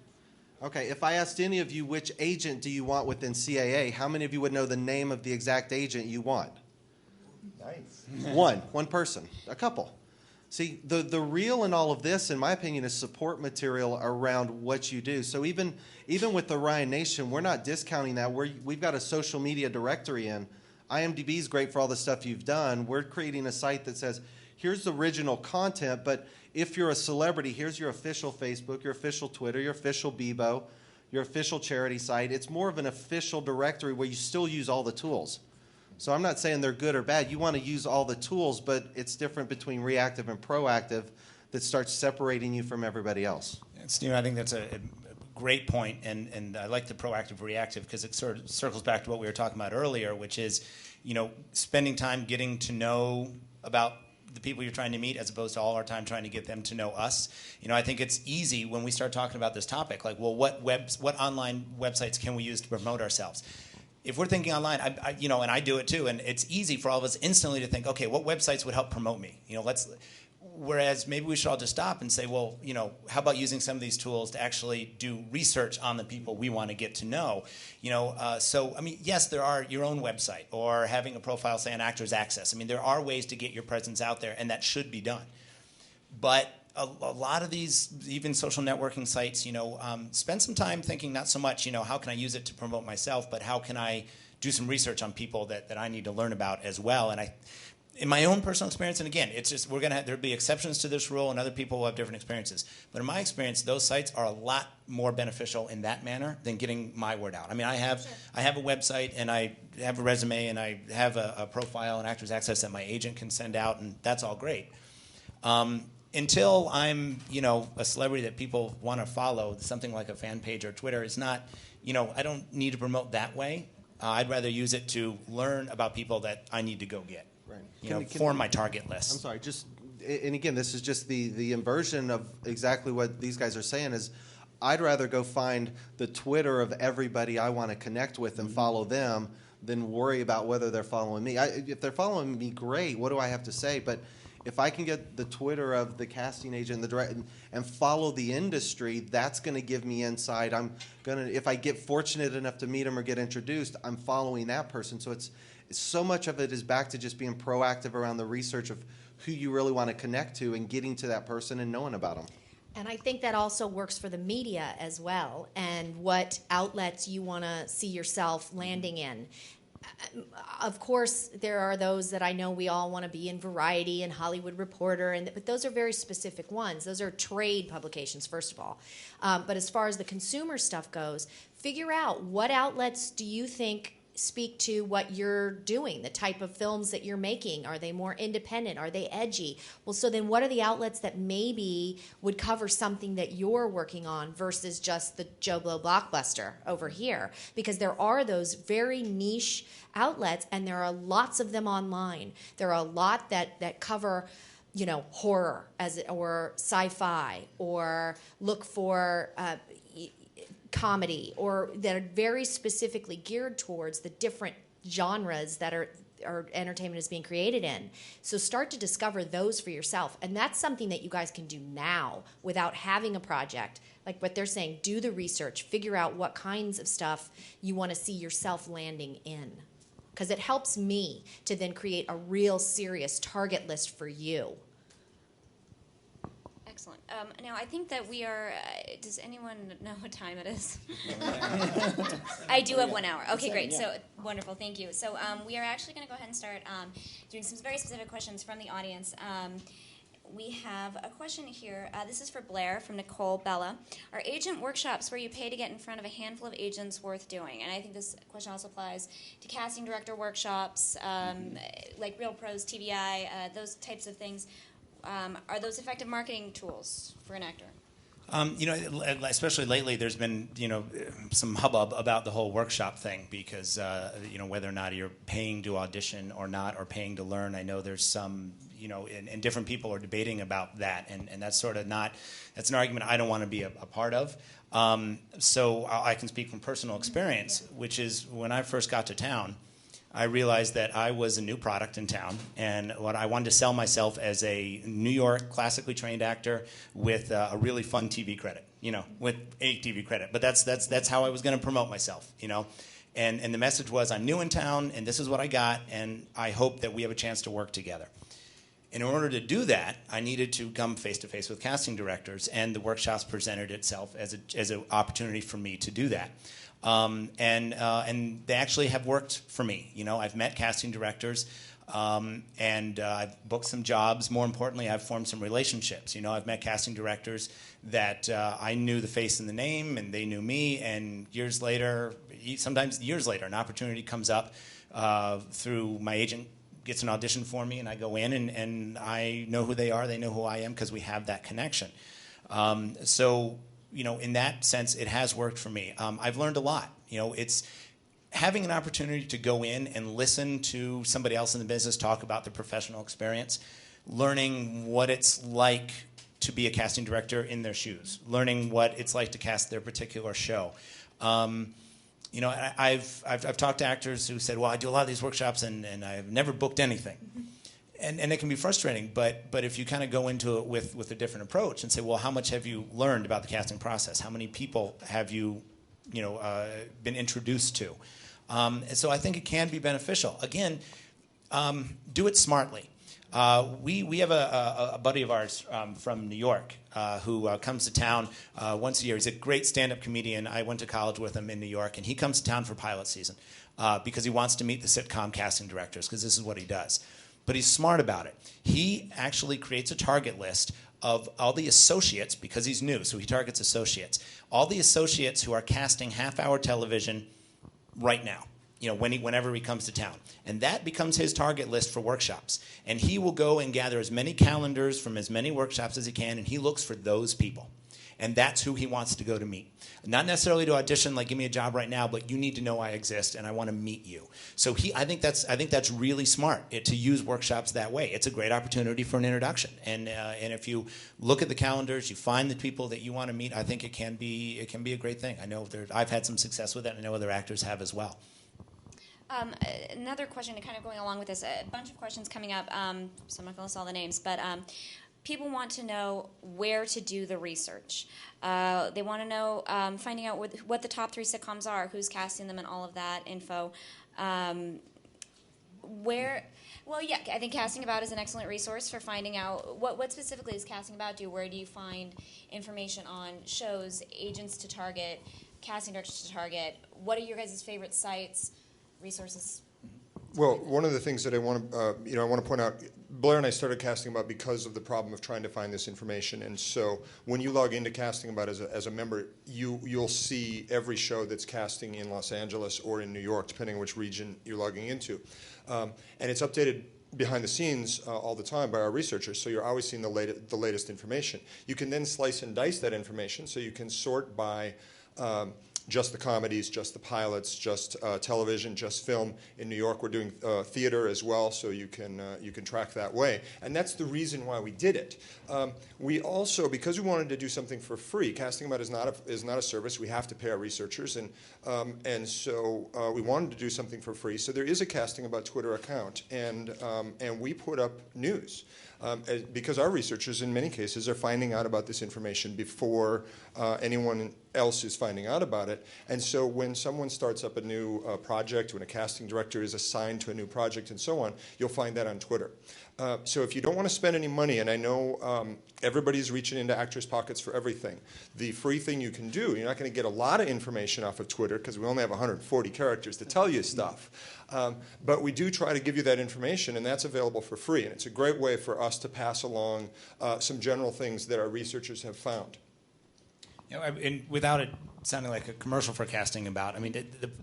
Okay, if I asked any of you which agent do you want within CAA, how many of you would know the name of the exact agent you want? Nice. One person, a couple. See, the real in all of this, in my opinion, is support material around what you do. So even with the Orion Nation, we're not discounting that. We've got a social media directory in. IMDb is great for all the stuff you've done. We're creating a site that says, here's the original content, but if you're a celebrity, here's your official Facebook, your official Twitter, your official Bebo, your official charity site. It's more of an official directory where you still use all the tools. So I'm not saying they're good or bad. You want to use all the tools, but it's different between reactive and proactive that starts separating you from everybody else. Steve, I think that's a great point, and I like the proactive reactive because it sort of circles back to what we were talking about earlier, which is, spending time getting to know about the people you're trying to meet as opposed to all our time trying to get them to know us. I think it's easy when we start talking about this topic, like, well, what online websites can we use to promote ourselves? If we're thinking online, and I do it too, and it's easy for all of us instantly to think, okay, what websites would help promote me? Whereas maybe we should all just stop and say, well, how about using some of these tools to actually do research on the people we want to get to know? Yes, there are your own website or having a profile, say, on Actors Access. There are ways to get your presence out there, and that should be done. But a lot of these, even social networking sites, spend some time thinking not so much, how can I use it to promote myself, but how can I do some research on people that I need to learn about as well. And in my own personal experience, and again, it's just there'll be exceptions to this rule, and other people will have different experiences. But in my experience, those sites are a lot more beneficial in that manner than getting my word out. I have a website, and I have a resume, and I have a profile and Actors Access that my agent can send out, and that's all great. Until I'm, a celebrity that people want to follow, something like a fan page or Twitter is not, I don't need to promote that way. I'd rather use it to learn about people that I need to go get. Right. Form my target list. I'm sorry, and again, this is just the inversion of exactly what these guys are saying is, I'd rather go find the Twitter of everybody I want to connect with and follow them than worry about whether they're following me. If they're following me, great. What do I have to say? But if I can get the Twitter of the casting agent and follow the industry, that's going to give me insight. If I get fortunate enough to meet them or get introduced, I'm following that person. So it's so much of it is back to just being proactive around the research of who you really want to connect to and getting to that person and knowing about them. And I think that also works for the media as well, and what outlets you want to see yourself landing in. Of course, there are those that I know we all want to be in Variety and Hollywood Reporter, but those are very specific ones. Those are trade publications, first of all. But as far as the consumer stuff goes, figure out what outlets do you think speak to what you're doing, the type of films that you're making. Are they more independent? Are they edgy? Well, so then what are the outlets that maybe would cover something that you're working on versus just the Joe Blow blockbuster over here? Because there are those very niche outlets, and there are lots of them online. There are a lot that cover, horror or sci-fi, or look for comedy, or that are very specifically geared towards the different genres that are entertainment is being created in. So start to discover those for yourself. And that's something that you guys can do now without having a project. Like what they're saying, do the research, figure out what kinds of stuff you want to see yourself landing in. Because it helps me to then create a real serious target list for you. Excellent. Now, I think that we are, does anyone know what time it is? I do have 1 hour. Okay, great. So, wonderful. Thank you. So, we are actually going to go ahead and start doing some very specific questions from the audience. We have a question here. This is for Blair from Nicole Bella. Are agent workshops where you pay to get in front of a handful of agents worth doing? And I think this question also applies to casting director workshops, like Real Pros, TVI, those types of things. Are those effective marketing tools for an actor? Especially lately, there's been some hubbub about the whole workshop thing because whether or not you're paying to audition or not, or paying to learn. I know there's some and different people are debating about that, and that's sort of that's an argument I don't want to be a part of. So I can speak from personal experience, which is when I first got to town, I realized that I was a new product in town, and what I wanted to sell myself as a New York classically trained actor with a really fun TV credit, with a TV credit. But that's how I was going to promote myself, And the message was, I'm new in town, and this is what I got, and I hope that we have a chance to work together. In order to do that, I needed to come face-to-face with casting directors, and the workshops presented itself as an opportunity for me to do that. And they actually have worked for me. I've met casting directors, and I've booked some jobs. More importantly, I've formed some relationships. I've met casting directors that I knew the face and the name, and they knew me. And sometimes years later, an opportunity comes up through my agent. Gets an audition for me, and I go in, and I know who they are. They know who I am because we have that connection. So in that sense, it has worked for me. I've learned a lot. It's having an opportunity to go in and listen to somebody else in the business talk about their professional experience, learning what it's like to be a casting director in their shoes, learning what it's like to cast their particular show. I've talked to actors who said, well, I do a lot of these workshops and I've never booked anything. And it can be frustrating, but if you kind of go into it with a different approach and say, well, how much have you learned about the casting process? How many people have you been introduced to? And so I think it can be beneficial. Again, do it smartly. We have a buddy of ours from New York who comes to town once a year. He's a great stand-up comedian. I went to college with him in New York, and he comes to town for pilot season because he wants to meet the sitcom casting directors because this is what he does. But he's smart about it. He actually creates a target list of all the associates, because he's new, so he targets associates, all the associates who are casting half-hour television right now. Whenever he comes to town. And that becomes his target list for workshops. And he will go and gather as many calendars from as many workshops as he can, and he looks for those people. And that's who he wants to go to meet. Not necessarily to audition, like, give me a job right now, but you need to know I exist and I want to meet you. So I think that's really smart to use workshops that way. It's a great opportunity for an introduction. And if you look at the calendars, you find the people that you want to meet, I think it can be a great thing. I know I've had some success with it, and I know other actors have as well. Another question, kind of going along with this, a bunch of questions coming up, so I'm not going to list all the names, but people want to know where to do the research. They want to know, finding out what the top 3 sitcoms are, who's casting them, and all of that info. I think CastingAbout is an excellent resource for finding out what specifically is CastingAbout do. Where do you find information on shows, agents to target, casting directors to target? What are your guys' favorite sites, resources? Well, one of the things that I want to point out, Blair and I started CastingAbout because of the problem of trying to find this information. And so when you log into CastingAbout as a member, you'll see every show that's casting in Los Angeles or in New York, depending on which region you're logging into. And it's updated behind the scenes all the time by our researchers, so you're always seeing the latest information. You can then slice and dice that information, so you can sort by just the comedies, just the pilots, just television, just film. In New York, we're doing theater as well, so you can track that way. And that's the reason why we did it. We also, because we wanted to do something for free, CastingAbout is not a service. We have to pay our researchers, and so we wanted to do something for free. So there is a CastingAbout Twitter account, and we put up news. Because our researchers, in many cases, are finding out about this information before anyone else is finding out about it. And so when someone starts up a new project, when a casting director is assigned to a new project and so on, you'll find that on Twitter. So if you don't want to spend any money, and I know everybody's reaching into actors' pockets for everything, the free thing you can do, you're not going to get a lot of information off of Twitter because we only have 140 characters to tell you stuff. But we do try to give you that information, and that's available for free. And it's a great way for us to pass along some general things that our researchers have found. And without it sounding like a commercial for CastingAbout, I mean,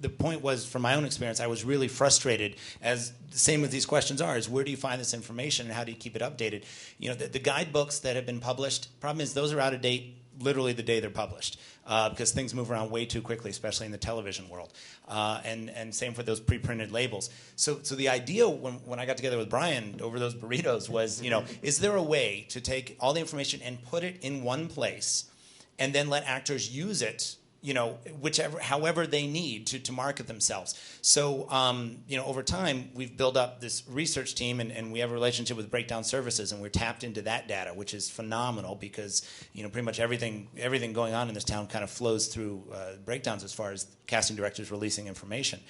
the point was, from my own experience, I was really frustrated, as the same with these questions are, is where do you find this information and how do you keep it updated? The guidebooks that have been published, problem is those are out of date literally the day they're published, because things move around way too quickly, especially in the television world. And same for those pre-printed labels. So the idea when I got together with Brian over those burritos was, is there a way to take all the information and put it in one place and then let actors use it, however they need to market themselves. So, over time, we've built up this research team, and we have a relationship with Breakdown Services, and we're tapped into that data, which is phenomenal because, pretty much everything going on in this town kind of flows through breakdowns as far as casting directors releasing information.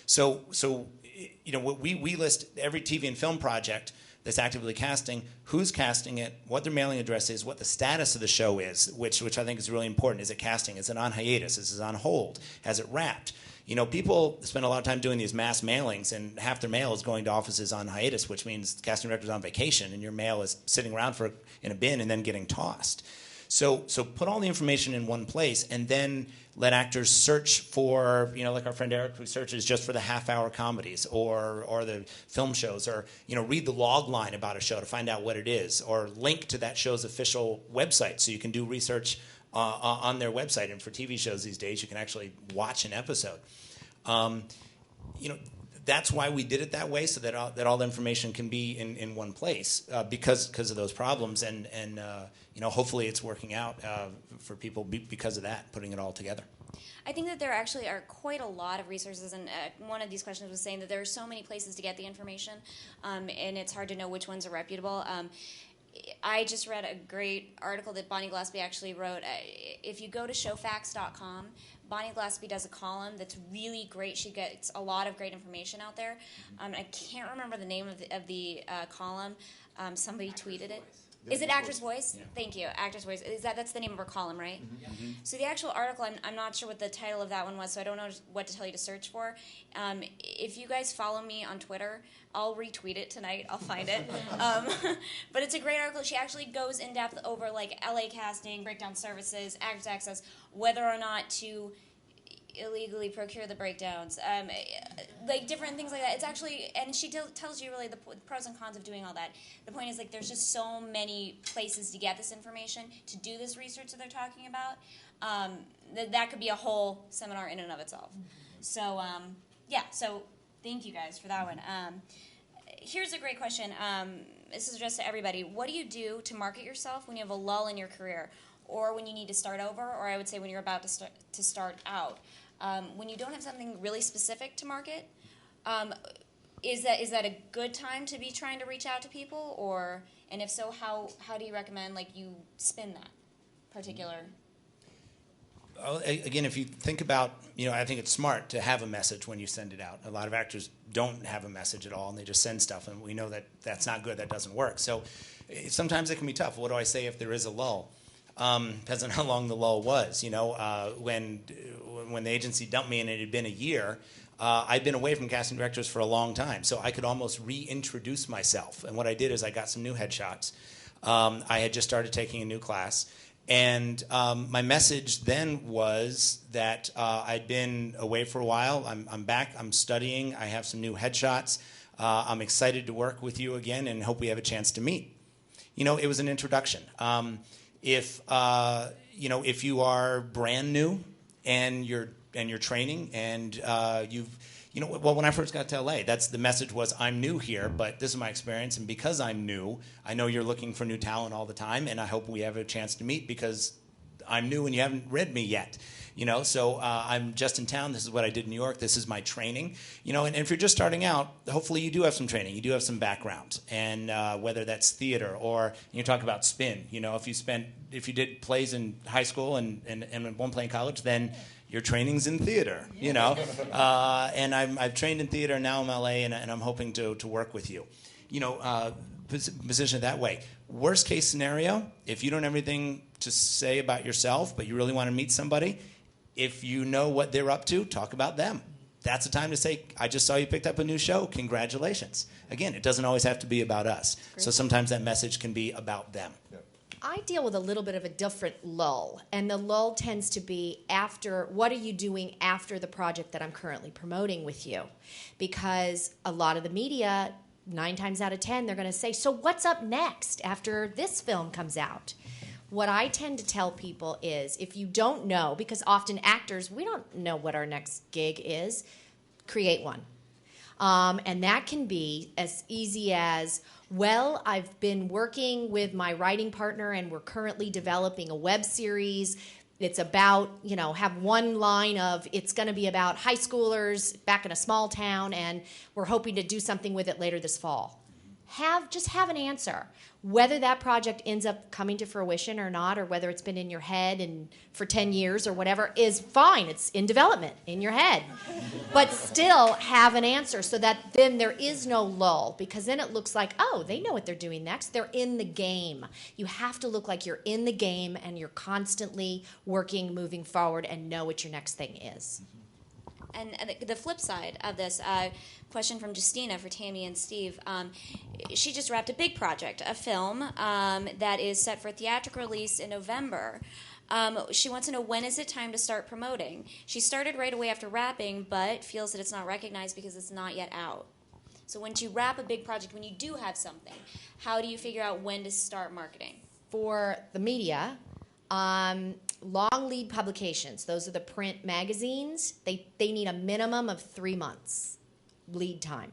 So we list every TV and film project that's actively casting, who's casting it, what their mailing address is, what the status of the show is, which I think is really important. Is it casting? Is it on hiatus? Is it on hold? Has it wrapped? People spend a lot of time doing these mass mailings, and half their mail is going to offices on hiatus, which means the casting director's on vacation, and your mail is sitting around in a bin and then getting tossed. So put all the information in one place, and then let actors search for, like our friend Eric, who searches just for the half-hour comedies or the film shows, or read the log line about a show to find out what it is, or link to that show's official website so you can do research on their website. And for TV shows these days, you can actually watch an episode. That's why we did it that way, so that all the information can be in one place, because of those problems, and hopefully it's working out for people because of that, putting it all together. I think that there actually are quite a lot of resources, and one of these questions was saying that there are so many places to get the information, and it's hard to know which ones are reputable. I just read a great article that Bonnie Gillespie actually wrote. If you go to showfacts.com, Bonnie Gillespie does a column that's really great. She gets a lot of great information out there. I can't remember the name of the column. Somebody tweeted it. Is it Actor's Voice? Yeah. Thank you, Actor's Voice. That's the name of her column, right? Mm-hmm. Mm-hmm. So the actual article, I'm not sure what the title of that one was, so I don't know what to tell you to search for. If you guys follow me on Twitter, I'll retweet it tonight. I'll find it. But it's a great article. She actually goes in depth over like LA casting, breakdown services, Actors Access, whether or not to illegally procure the breakdowns, like different things like that. It's actually, and she tells you really the pros and cons of doing all that. The point is, like, there's just so many places to get this information, to do this research that they're talking about. That could be a whole seminar in and of itself. So, so thank you guys for that one. Here's a great question. This is addressed to everybody. What do you do to market yourself when you have a lull in your career, or when you need to start over, or I would say when you're about to start out? When you don't have something really specific to market, is that a good time to be trying to reach out to people, or, and if so, how do you recommend, like, you spin that particular? Again, if you think about, I think it's smart to have a message when you send it out. A lot of actors don't have a message at all, and they just send stuff, and we know that that's not good, that doesn't work. So sometimes it can be tough. What do I say if there is a lull? Depends on how long the lull was. When the agency dumped me and it had been a year, I'd been away from casting directors for a long time, so I could almost reintroduce myself. And what I did is I got some new headshots. I had just started taking a new class. And my message then was that I'd been away for a while. I'm back. I'm studying. I have some new headshots. I'm excited to work with you again and hope we have a chance to meet. It was an introduction. If you are brand new and you're training and when I first got to LA, that's the message was, I'm new here, but this is my experience, and because I'm new, I know you're looking for new talent all the time, and I hope we have a chance to meet because I'm new and you haven't read me yet. So I'm just in town. This is what I did in New York. This is my training. And if you're just starting out, hopefully you do have some training. You do have some background, and whether that's theater or you talk about spin. If you did plays in high school and one play in college, then your training's in theater. And I've trained in theater, now I'm LA, and I'm hoping to work with you. Position it that way. Worst case scenario, if you don't have anything to say about yourself, but you really want to meet somebody, if you know what they're up to, talk about them. That's the time to say, I just saw you picked up a new show. Congratulations. Again, it doesn't always have to be about us. Great. So sometimes that message can be about them. Yep. I deal with a little bit of a different lull, and the lull tends to be after, what are you doing after the project that I'm currently promoting with you? Because a lot of the media, 9 times out of 10, they're going to say, so what's up next after this film comes out? What I tend to tell people is, if you don't know, because often actors, we don't know what our next gig is, create one. And that can be as easy as, well, I've been working with my writing partner and we're currently developing a web series. It's about, have one line of, it's going to be about high schoolers back in a small town, and we're hoping to do something with it later this fall. Just have an answer. Whether that project ends up coming to fruition or not, or whether it's been in your head and for 10 years or whatever, is fine. It's in development in your head. But still have an answer, so that then there is no lull, because then it looks like, oh, they know what they're doing next. They're in the game. You have to look like you're in the game and you're constantly working, moving forward, and know what your next thing is. And the flip side of this, question from Justina for Tammy and Steve. She just wrapped a big project, a film that is set for theatrical release in November. She wants to know, when is it time to start promoting? She started right away after wrapping, but feels that it's not recognized because it's not yet out. So when you wrap a big project, when you do have something, how do you figure out when to start marketing? For the media, long lead publications, those are the print magazines, they need a minimum of 3 months lead time.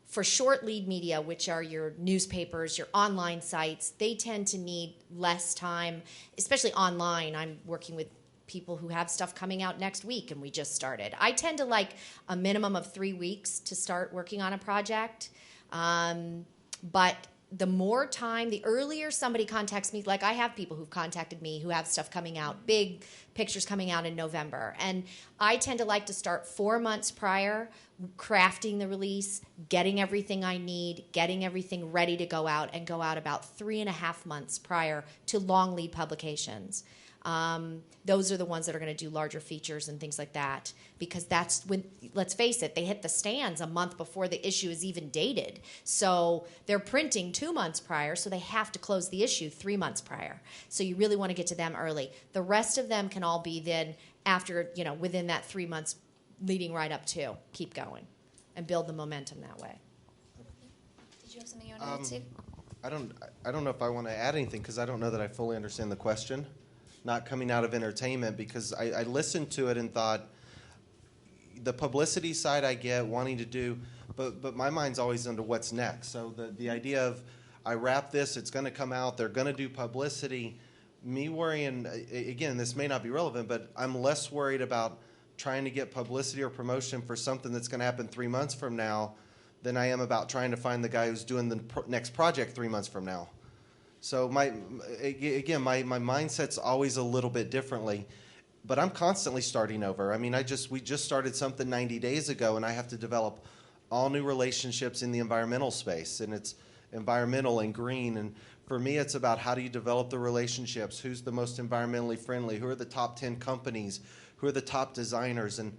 For short lead media, which are your newspapers, your online sites, they tend to need less time, especially online. I'm working with people who have stuff coming out next week, and we just started. I tend to like a minimum of 3 weeks to start working on a project. But the more time, the earlier somebody contacts me, like I have people who've contacted me who have stuff coming out, big pictures coming out in November. And I tend to like to start 4 months prior, crafting the release, getting everything I need, getting everything ready to go out, and go out about 3.5 months prior to long lead publications. Those are the ones that are going to do larger features and things like that, because that's when, let's face it, they hit the stands a month before the issue is even dated. So they're printing 2 months prior, so they have to close the issue 3 months prior. So you really want to get to them early. The rest of them can all be then after, within that 3 months leading right up to. Keep going and build the momentum that way. Did you have something you wanted to add to? I don't know if I want to add anything because I don't know that I fully understand the question. Not coming out of entertainment, because I listened to it and thought the publicity side I get, wanting to do, but my mind's always into what's next. So the idea of I wrap this, it's going to come out, they're going to do publicity. Me worrying, again, this may not be relevant, but I'm less worried about trying to get publicity or promotion for something that's going to happen 3 months from now than I am about trying to find the guy who's doing the next project 3 months from now. So my mindset's always a little bit differently, but I'm constantly starting over. I mean, we just started something 90 days ago, and I have to develop all new relationships in the environmental space, and it's environmental and green. And for me, it's about how do you develop the relationships? Who's the most environmentally friendly? Who are the top 10 companies? Who are the top designers? And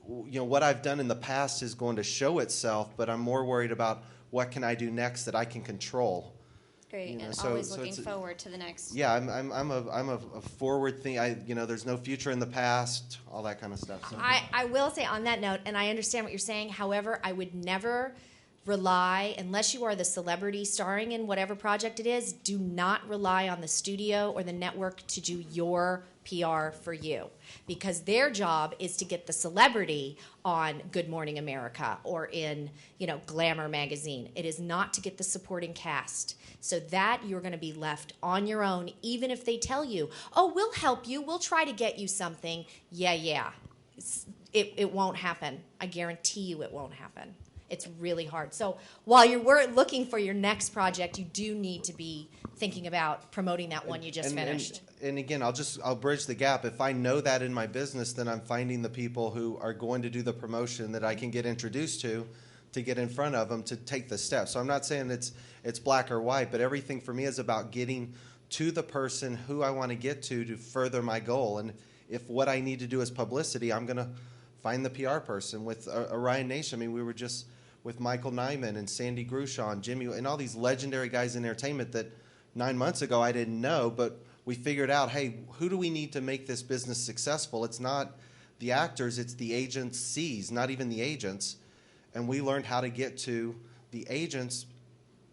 what I've done in the past is going to show itself, but I'm more worried about what can I do next that I can control. Great, and always looking forward to the next. Yeah, I'm a forward thing. There's no future in the past, all that kind of stuff. So. I will say on that note, and I understand what you're saying. However, I would never rely, unless you are the celebrity starring in whatever project it is, do not rely on the studio or the network to do your PR for you, because their job is to get the celebrity on Good Morning America or in, Glamour magazine. It is not to get the supporting cast. So that you're going to be left on your own, even if they tell you, oh, we'll help you, we'll try to get you something. Yeah. It won't happen. I guarantee you it won't happen. It's really hard. So while you're looking for your next project, you do need to be thinking about promoting that one you just finished. And again, I'll bridge the gap. If I know that in my business, then I'm finding the people who are going to do the promotion that I can get introduced to get in front of them to take the steps. So I'm not saying it's black or white, but everything for me is about getting to the person who I want to get to further my goal. And if what I need to do is publicity, I'm going to find the PR person. With Orion Nation, I mean, we were just with Michael Nyman and Sandy Grushon, Jimmy, and all these legendary guys in entertainment that 9 months ago I didn't know, but we figured out, hey, who do we need to make this business successful? It's not the actors, it's the agencies, not even the agents. And we learned how to get to the agents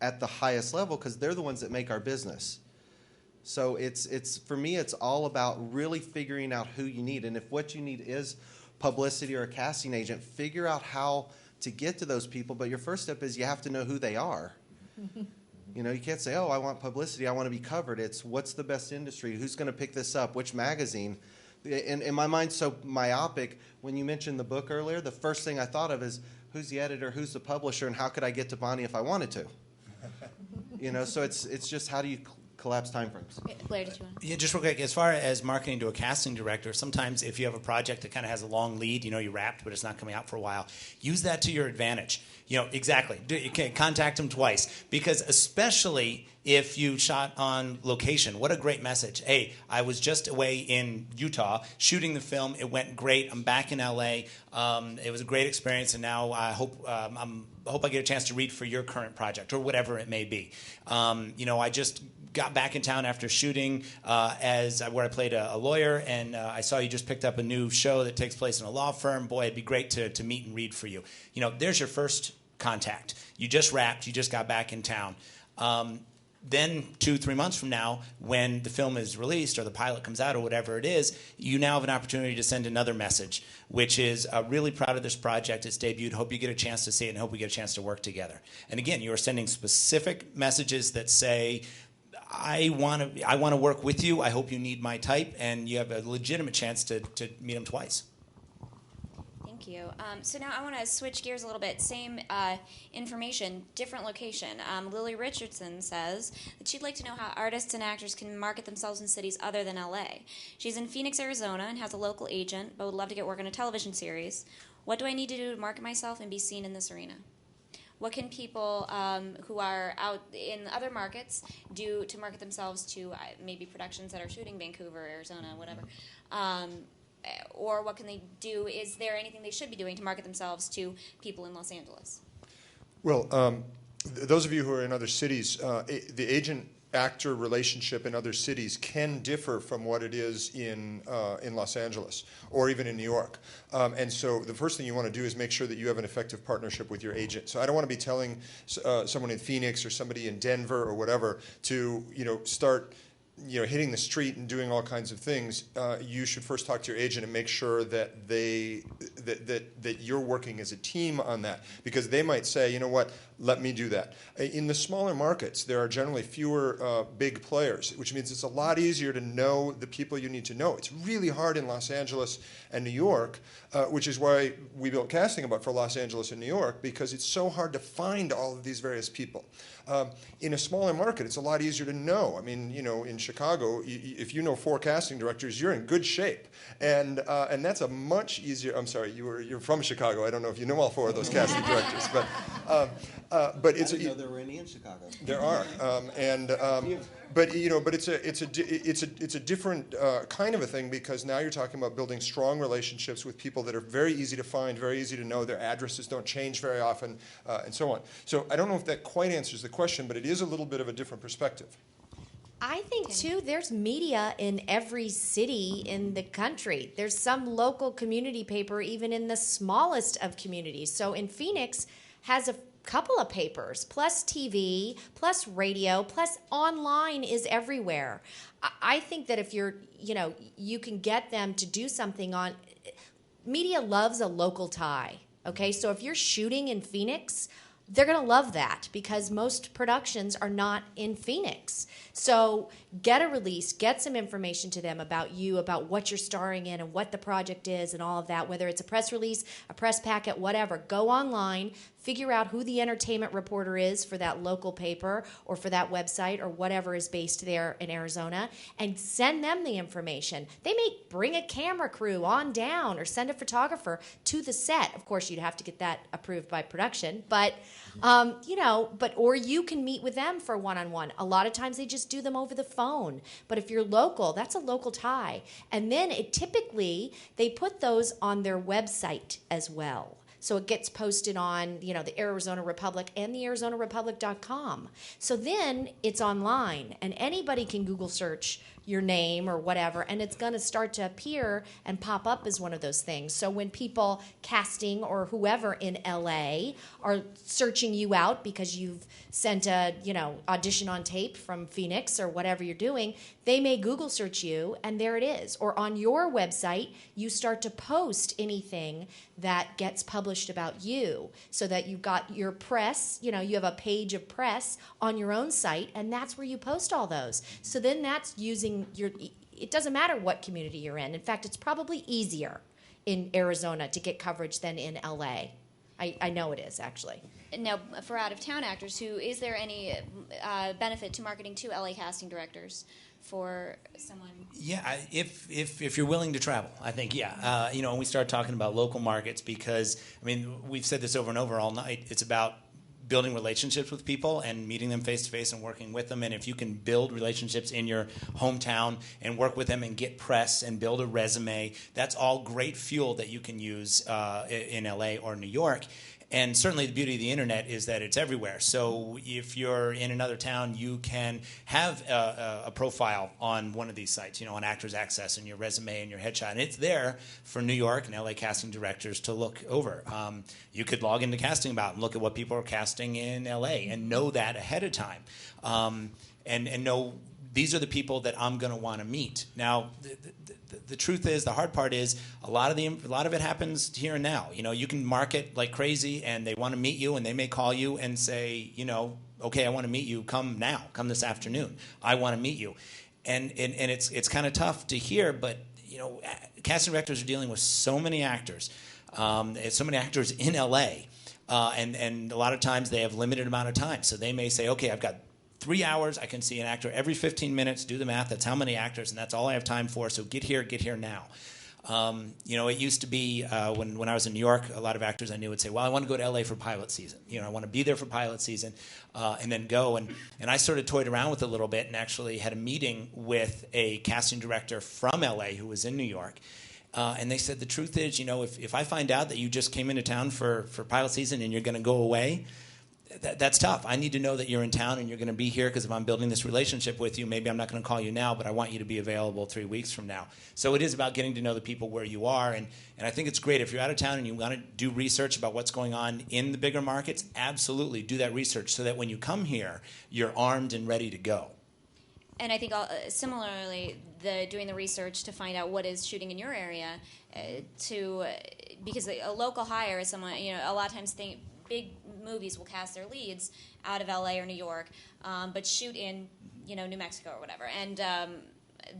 at the highest level because they're the ones that make our business. So it's for me, it's all about really figuring out who you need. And if what you need is publicity or a casting agent, figure out how to get to those people. But your first step is you have to know who they are. You can't say, oh, I want publicity, I want to be covered. It's what's the best industry? Who's going to pick this up? Which magazine? In my mind, so myopic, when you mentioned the book earlier, the first thing I thought of is who's the editor, who's the publisher, and how could I get to Bonnie if I wanted to? So it's just how do you collapse timeframes? Blair, did you want to? Yeah, just real quick, as far as marketing to a casting director, sometimes if you have a project that kind of has a long lead, you wrapped, but it's not coming out for a while, use that to your advantage. Exactly. You can contact them twice, because especially if you shot on location, what a great message. Hey, I was just away in Utah shooting the film. It went great. I'm back in LA. It was a great experience, and now I hope I get a chance to read for your current project or whatever it may be. I just got back in town after shooting where I played a lawyer, and I saw you just picked up a new show that takes place in a law firm. Boy, it'd be great to meet and read for you. There's your first contact. You just wrapped. You just got back in town. Then 2-3 months from now, when the film is released or the pilot comes out or whatever it is, you now have an opportunity to send another message, which is really proud of this project. It's debuted. Hope you get a chance to see it and hope we get a chance to work together. And again, you are sending specific messages that say, I want to work with you. I hope you need my type, and you have a legitimate chance to meet them twice. Thank you. So now I want to switch gears a little bit. Same information, different location. Lily Richardson says that she'd like to know how artists and actors can market themselves in cities other than LA. She's in Phoenix, Arizona, and has a local agent, but would love to get work on a television series. What do I need to do to market myself and be seen in this arena? What can people who are out in other markets do to market themselves to maybe productions that are shooting Vancouver, Arizona, whatever? Or what can they do? Is there anything they should be doing to market themselves to people in Los Angeles? Well, those of you who are in other cities, the agent-actor relationship in other cities can differ from what it is in Los Angeles or even in New York. And so the first thing you want to do is make sure that you have an effective partnership with your agent. So I don't want to be telling someone in Phoenix or somebody in Denver or whatever to start hitting the street and doing all kinds of things. You should first talk to your agent and make sure that that you're working as a team on that, because they might say, you know what, let me do that. In the smaller markets, there are generally fewer big players, which means it's a lot easier to know the people you need to know. It's really hard in Los Angeles and New York, which is why we built CastingAbout for Los Angeles and New York, because it's so hard to find all of these various people. In a smaller market, it's a lot easier to know. I mean, in Chicago, if you know 4 casting directors, you're in good shape, and that's a much easier. I'm sorry, you're from Chicago. I don't know if you know all 4 of those casting directors, but it's. I didn't know there were any in Chicago. There are, but it's a different kind of a thing, because now you're talking about building strong relationships with people that are very easy to find, very easy to know. Their addresses don't change very often, and so on. So I don't know if that quite answers the question, but it is a little bit of a different perspective. I think, too, there's media in every city in the country. There's some local community paper even in the smallest of communities. So in Phoenix has a couple of papers, plus TV, plus radio, plus online is everywhere. I think that if you can get them to do something on... Media loves a local tie, okay? So if you're shooting in Phoenix, they're going to love that, because most productions are not in Phoenix. So get a release, get some information to them about you, about what you're starring in and what the project is and all of that, whether it's a press release, a press packet, whatever. Go online, figure out who the entertainment reporter is for that local paper or for that website or whatever is based there in Arizona, and send them the information. They may bring a camera crew on down or send a photographer to the set. Of course, you'd have to get that approved by production, but or you can meet with them for one-on-one. A lot of times they just do them over the phone. But if you're local, that's a local tie. And then typically they put those on their website as well. So it gets posted on, the Arizona Republic and the ArizonaRepublic.com. So then it's online, and anybody can Google search your name or whatever, and it's going to start to appear and pop up as one of those things. So when people casting or whoever in LA are searching you out because you've sent a, audition on tape from Phoenix or whatever you're doing, they may Google search you, and there it is. Or on your website, you start to post anything that gets published about you, so that you've got your press, you have a page of press on your own site, and that's where you post all those. So then that's using it doesn't matter what community you're in. In fact, it's probably easier in Arizona to get coverage than in LA. I know it is, actually. Now, for out-of-town actors, is there any benefit to marketing to LA casting directors for someone? Yeah, if you're willing to travel, I think, yeah. When we start talking about local markets, because, we've said this over and over all night, it's about building relationships with people and meeting them face-to-face and working with them. And if you can build relationships in your hometown and work with them and get press and build a resume, that's all great fuel that you can use in LA or New York. And certainly the beauty of the internet is that it's everywhere. So if you're in another town, you can have a profile on one of these sites, on Actors Access, and your resume and your headshot. And it's there for New York and LA casting directors to look over. You could log into CastingAbout and look at what people are casting in LA and know that ahead of time. And know these are the people that I'm going to want to meet. Now, the truth is, the hard part is, a lot of it happens here and now. You can market like crazy, and they want to meet you, and they may call you and say, okay, I want to meet you. Come now. Come this afternoon. I want to meet you, and it's kind of tough to hear, but casting directors are dealing with so many actors, so many actors in LA, and a lot of times they have limited amount of time, so they may say, okay, I've got 3 hours, I can see an actor every 15 minutes, do the math, that's how many actors, and that's all I have time for, so get here now. It used to be when I was in New York, a lot of actors I knew would say, well, I want to go to LA for pilot season. I want to be there for pilot season and then go. And I sort of toyed around with it a little bit and actually had a meeting with a casting director from LA who was in New York. And they said, the truth is, if I find out that you just came into town for pilot season and you're going to go away, that's tough. I need to know that you're in town and you're going to be here, because if I'm building this relationship with you, maybe I'm not going to call you now, but I want you to be available 3 weeks from now. So it is about getting to know the people where you are. And I think it's great if you're out of town and you want to do research about what's going on in the bigger markets, absolutely do that research so that when you come here, you're armed and ready to go. And I think similarly, doing the research to find out what is shooting in your area, because a local hire is someone, a lot of times big movies will cast their leads out of LA or New York, but shoot in New Mexico or whatever. And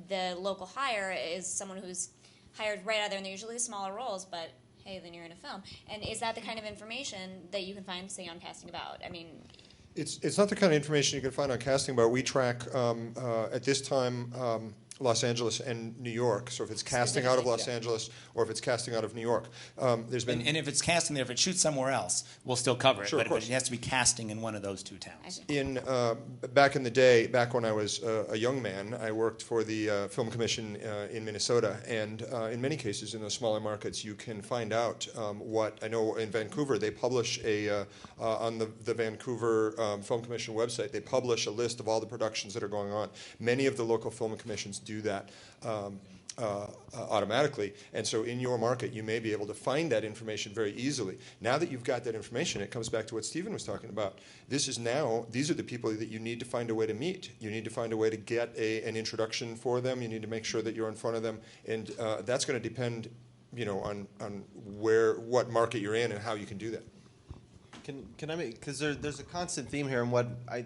the local hire is someone who's hired right out there, and they're usually smaller roles, but hey, then you're in a film. And is that the kind of information that you can find, say, on CastingAbout? I mean, it's not the kind of information you can find on CastingAbout. We track at this time Los Angeles and New York. So if it's casting out of Los Angeles or if it's casting out of New York, there's been and if it's casting there, if it shoots somewhere else, we'll still cover it. Sure, but it has to be casting in one of those two towns. Back in the day, back when I was a young man, I worked for the Film Commission in Minnesota, and in many cases in those smaller markets, you can find out what I know. In Vancouver, they publish on the Vancouver Film Commission website. They publish a list of all the productions that are going on. Many of the local film commissions do that automatically, and so in your market you may be able to find that information very easily. Now that you've got that information, it comes back to what Stephen was talking about. These are the people that you need to find a way to meet. You need to find a way to get an introduction for them. You need to make sure that you're in front of them, and that's going to depend on what market you're in and how you can do that. Can I make, because there's a constant theme here, and what I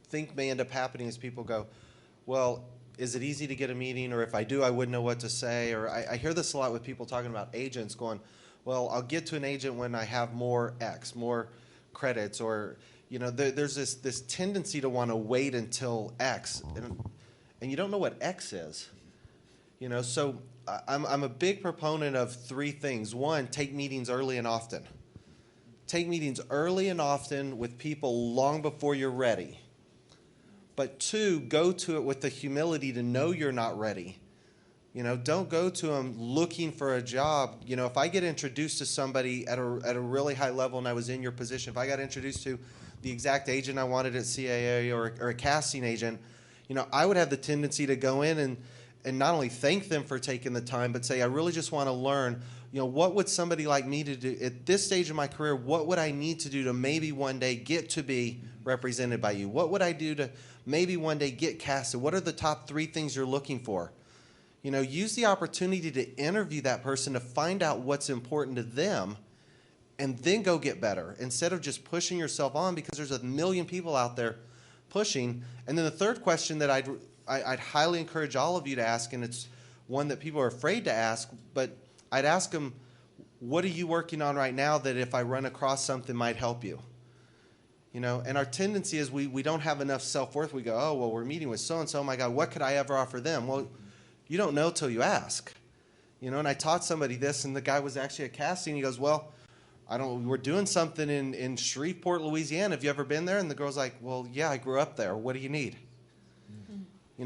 think may end up happening is people go, well, is it easy to get a meeting, or if I do, I wouldn't know what to say, or I hear this a lot with people talking about agents going, well, I'll get to an agent when I have more credits, or, there's this tendency to want to wait until X, and you don't know what X is, so I'm a big proponent of three things. One, take meetings early and often. Take meetings early and often with people long before you're ready. But two, go to it with the humility to know you're not ready. Don't go to them looking for a job. If I get introduced to somebody at a really high level and I was in your position, if I got introduced to the exact agent I wanted at CAA or a casting agent, I would have the tendency to go in and not only thank them for taking the time, but say, I really just want to learn, what would somebody like me to do at this stage of my career? What would I need to do to maybe one day get to be represented by you? What would I do to maybe one day get casted? What are the top 3 things you're looking for? Use the opportunity to interview that person to find out what's important to them, and then go get better instead of just pushing yourself on, because there's a million people out there pushing. And then the third question that I'd highly encourage all of you to ask, and it's one that people are afraid to ask, but I'd ask them, what are you working on right now that if I run across something might help you? And our tendency is we don't have enough self-worth. We go, oh, well, we're meeting with so-and-so. Oh, my God, what could I ever offer them? Well, you don't know till you ask. And I taught somebody this, and the guy was actually at casting. He goes, well, we're doing something in Shreveport, Louisiana. Have you ever been there? And the girl's like, well, yeah, I grew up there. What do you need?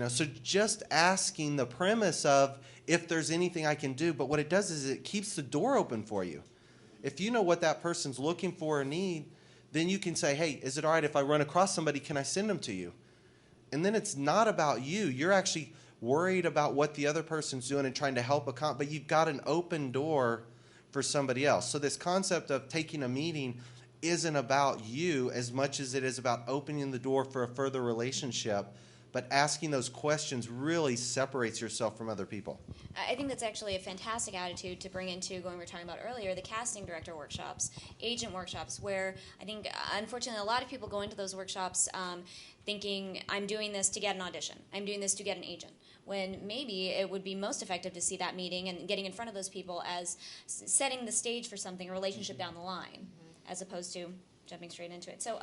So just asking the premise of if there's anything I can do, but what it does is it keeps the door open for you. If you know what that person's looking for or need, then you can say, hey, is it all right if I run across somebody, can I send them to you? And then it's not about you. You're actually worried about what the other person's doing and trying to help but you've got an open door for somebody else. So this concept of taking a meeting isn't about you as much as it is about opening the door for a further relationship. But asking those questions really separates yourself from other people. I think that's actually a fantastic attitude to bring into going we were talking about earlier, the casting director workshops, agent workshops, where I think, unfortunately, a lot of people go into those workshops thinking, I'm doing this to get an audition. I'm doing this to get an agent. When maybe it would be most effective to see that meeting and getting in front of those people as setting the stage for something, a relationship down the line, as opposed to jumping straight into it. So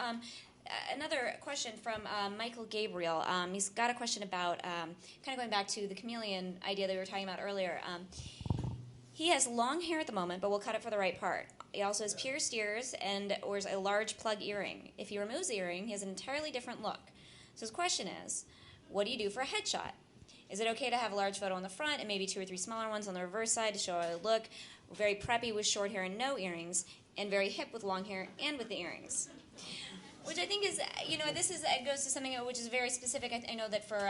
another question from Michael Gabriel. He's got a question about kind of going back to the chameleon idea that we were talking about earlier. He has long hair at the moment, but we'll cut it for the right part. He also has pierced ears and wears a large plug earring. If he removes the earring, he has an entirely different look. So his question is, what do you do for a headshot? Is it okay to have a large photo on the front and maybe 2 or 3 smaller ones on the reverse side to show how I look? Very preppy with short hair and no earrings, and very hip with long hair and with the earrings. Which I think is, it goes to something which is very specific. I know that for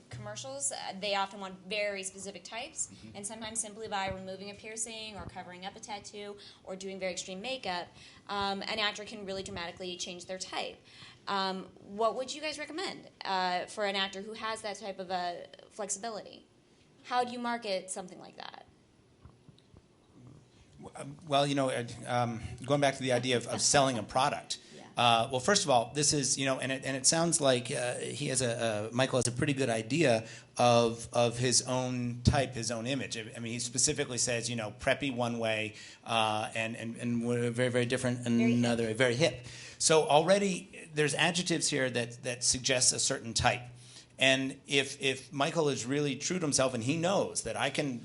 commercials, they often want very specific types, and sometimes simply by removing a piercing or covering up a tattoo or doing very extreme makeup, an actor can really dramatically change their type. What would you guys recommend for an actor who has that type of flexibility? How do you market something like that? Well, going back to the idea of selling a product. Well, first of all, this is, and it sounds like Michael has a pretty good idea of his own type, his own image. I mean, he specifically says, preppy one way, and we're very, very different another way, very hip. So already there's adjectives here that suggest a certain type. And if Michael is really true to himself and he knows that I can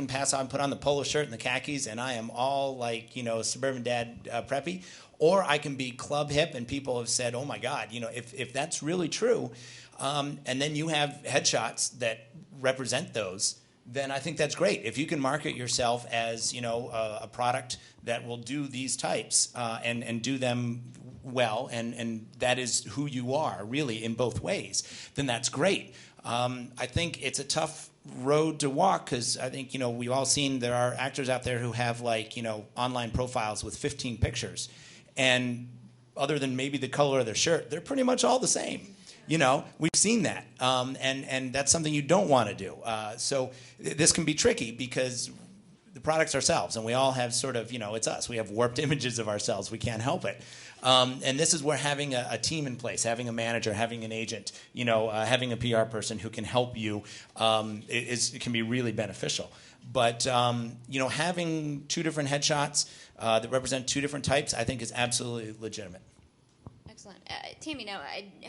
pass on, put on the polo shirt and the khakis and I am all like, suburban dad preppy, or I can be club hip and people have said, oh my God, if that's really true, and then you have headshots that represent those, then I think that's great. If you can market yourself as, a product that will do these types and do them well, and that is who you are, really, in both ways, then that's great. I think it's a tough road to walk because I think, we've all seen there are actors out there who have, online profiles with 15 pictures. And other than maybe the color of their shirt, they're pretty much all the same. We've seen that. And that's something you don't want to do. So this can be tricky because the product's ourselves, and we all have sort of, it's us. We have warped images of ourselves. We can't help it. And this is where having a team in place, having a manager, having an agent, having a PR person who can help you it can be really beneficial. But, having 2 different headshots that represent 2 different types, I think is absolutely legitimate. Excellent. Tammy, now,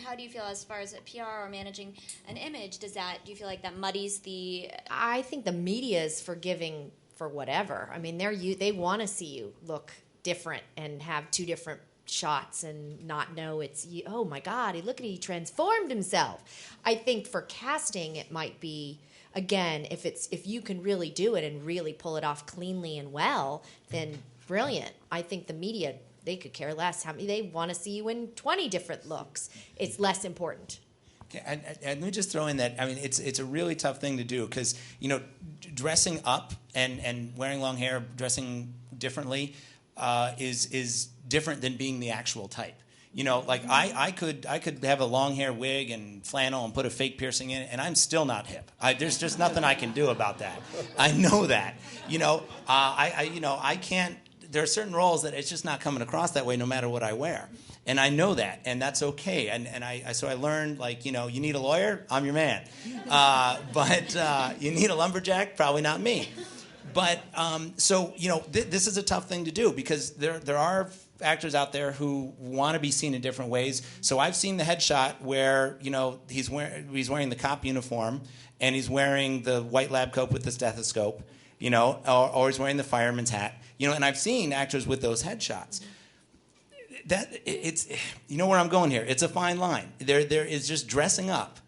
how do you feel as far as PR or managing an image? Do you feel like that muddies the... I think the media is forgiving for whatever. I mean, they want to see you look different and have 2 different shots and not know it's you. Oh my God, he transformed himself. I think for casting it might be, again, if you can really do it and really pull it off cleanly and well, then brilliant. I think the media, they could care less. They want to see you in 20 different looks. It's less important. Okay, and let me just throw in that, I mean, it's a really tough thing to do because, dressing up and wearing long hair, dressing differently is different than being the actual type. I could have a long hair wig and flannel and put a fake piercing in it, and I'm still not hip. There's just nothing I can do about that. I know that. I can't. There are certain roles that it's just not coming across that way, no matter what I wear, and I know that, and that's okay. So I learned, you need a lawyer, I'm your man, but you need a lumberjack, probably not me. But this is a tough thing to do because there are actors out there who want to be seen in different ways. So I've seen the headshot where he's wearing the cop uniform and he's wearing the white lab coat with the stethoscope, or he's wearing the fireman's hat, and I've seen actors with those headshots. It's where I'm going here. It's a fine line. There is just dressing up,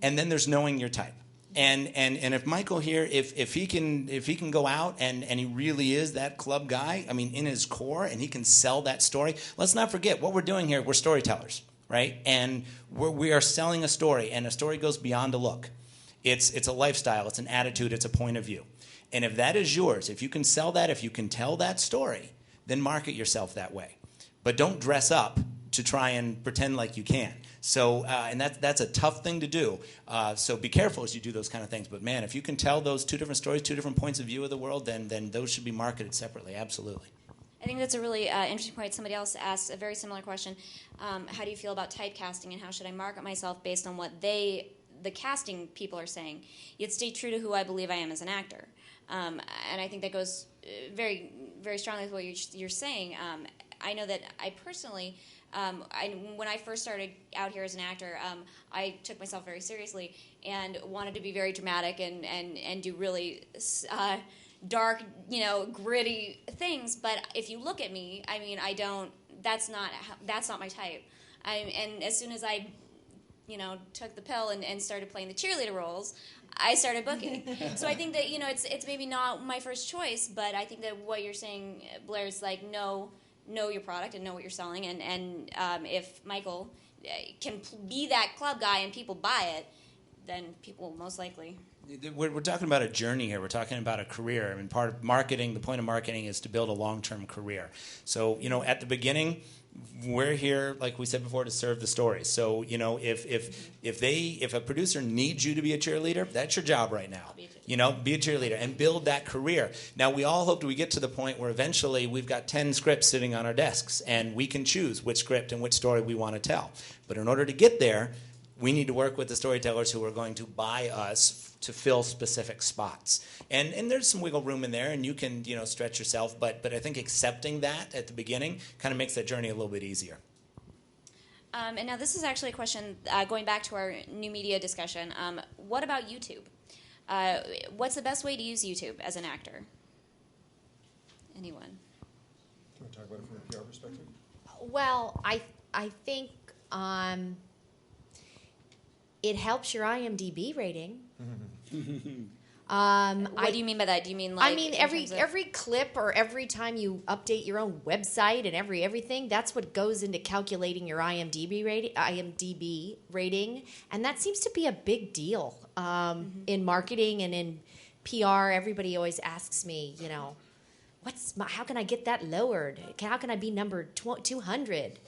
and then there's knowing your type. And if Michael here, if he can go out and he really is that club guy, I mean, in his core, and he can sell that story. Let's not forget what we're doing here. We're storytellers, right? And we are selling a story, and a story goes beyond a look. It's a lifestyle, it's an attitude, it's a point of view. And if that is yours, if you can sell that, if you can tell that story, then market yourself that way. But don't dress up to try and pretend like you can. So, and that's a tough thing to do. So be careful as you do those kind of things. But man, if you can tell those 2 different stories, 2 different points of view of the world, then those should be marketed separately. Absolutely. I think that's a really interesting point. Somebody else asked a very similar question. How do you feel about typecasting, and how should I market myself based on what the casting people are saying? Yet stay true to who I believe I am as an actor. And I think that goes very, very strongly with what you're saying. I know that I personally... when I first started out here as an actor, I took myself very seriously and wanted to be very dramatic and do really dark, gritty things. But if you look at me, I mean, I don't. That's not my type. And as soon as I, took the pill and started playing the cheerleader roles, I started booking. So I think that it's maybe not my first choice, but I think that what you're saying, Blair, is like know your product and know what you're selling, and if Michael can be that club guy and people buy it, then people will most likely. We're talking about a journey here. We're talking about a career. I mean, part of marketing, the point of marketing is to build a long-term career. So, at the beginning, we're here, like we said before, to serve the stories. So, if a producer needs you to be a cheerleader, that's your job right now. Be a cheerleader and build that career. Now, we all hope we get to the point where eventually we've got 10 scripts sitting on our desks, and we can choose which script and which story we want to tell. But in order to get there, we need to work with the storytellers who are going to buy us to fill specific spots. And there's some wiggle room in there, and you can stretch yourself. But I think accepting that at the beginning kind of makes that journey a little bit easier. And now this is actually a question going back to our new media discussion. What about YouTube? What's the best way to use YouTube as an actor? Anyone? Can we talk about it from a PR perspective? Well, I think it helps your IMDb rating. What do you mean by that? Do you mean like? I mean every clip or every time you update your own website and everything, that's what goes into calculating your IMDb rating, and that seems to be a big deal in marketing and in PR. Everybody always asks me, how can I get that lowered? How can I be number 200?